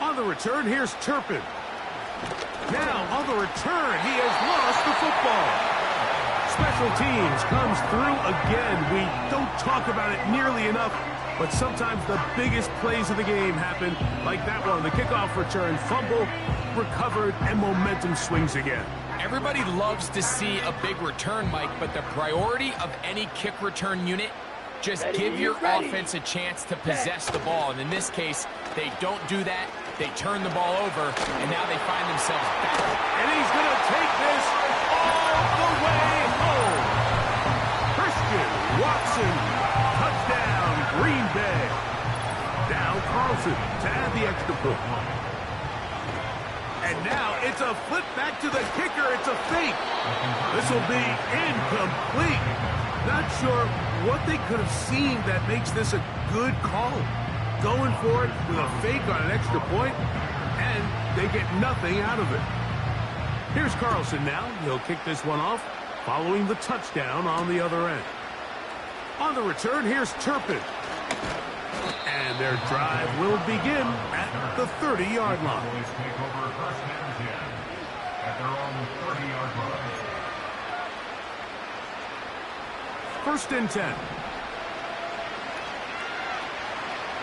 Speaker 4: On the return, here's Turpin. Now, on the return, he has lost the football. Special teams comes through again. We don't talk about it nearly enough, but sometimes the biggest plays of the game happen, like that one. The kickoff return, fumble, recovered, and momentum swings again.
Speaker 9: Everybody loves to see a big return, Mike, but the priority of any kick return unit, just give your offense a chance to possess the ball. And in this case, they don't do that. They turn the ball over, and now they find themselves back.
Speaker 4: And he's going to take this all the way home. Christian Watson, touchdown, Green Bay. Now Carlson to add the extra point. And And now it's a flip back to the kicker. It's a fake. This will be incomplete. Not sure what they could have seen that makes this a good call. Going for it with a fake on an extra point, and they get nothing out of it. Here's Carlson now. He'll kick this one off, following the touchdown on the other end. On the return, here's Turpin. And their drive will begin at the 30-yard line.
Speaker 2: Cowboys take over first and 10 at their own 30-yard line.
Speaker 4: First and 10.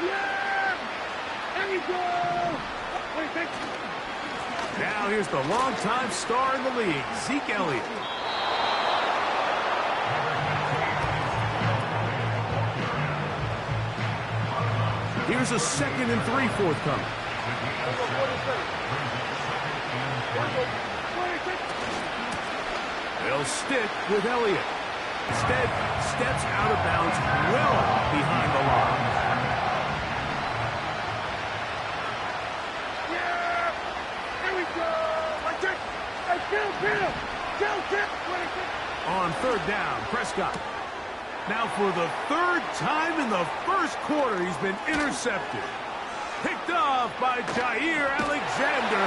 Speaker 8: Yeah! There you go! Wait, thanks.
Speaker 4: Now here's the longtime star in the league, Zeke Elliott. Here's a 2nd and 3 forthcoming. They'll stick with Elliott. Instead, steps out of bounds well behind the line.
Speaker 8: Yeah! There we go!
Speaker 4: On third down, Prescott. Now for the 3rd time in the first quarter, he's been intercepted. Picked off by Jair Alexander.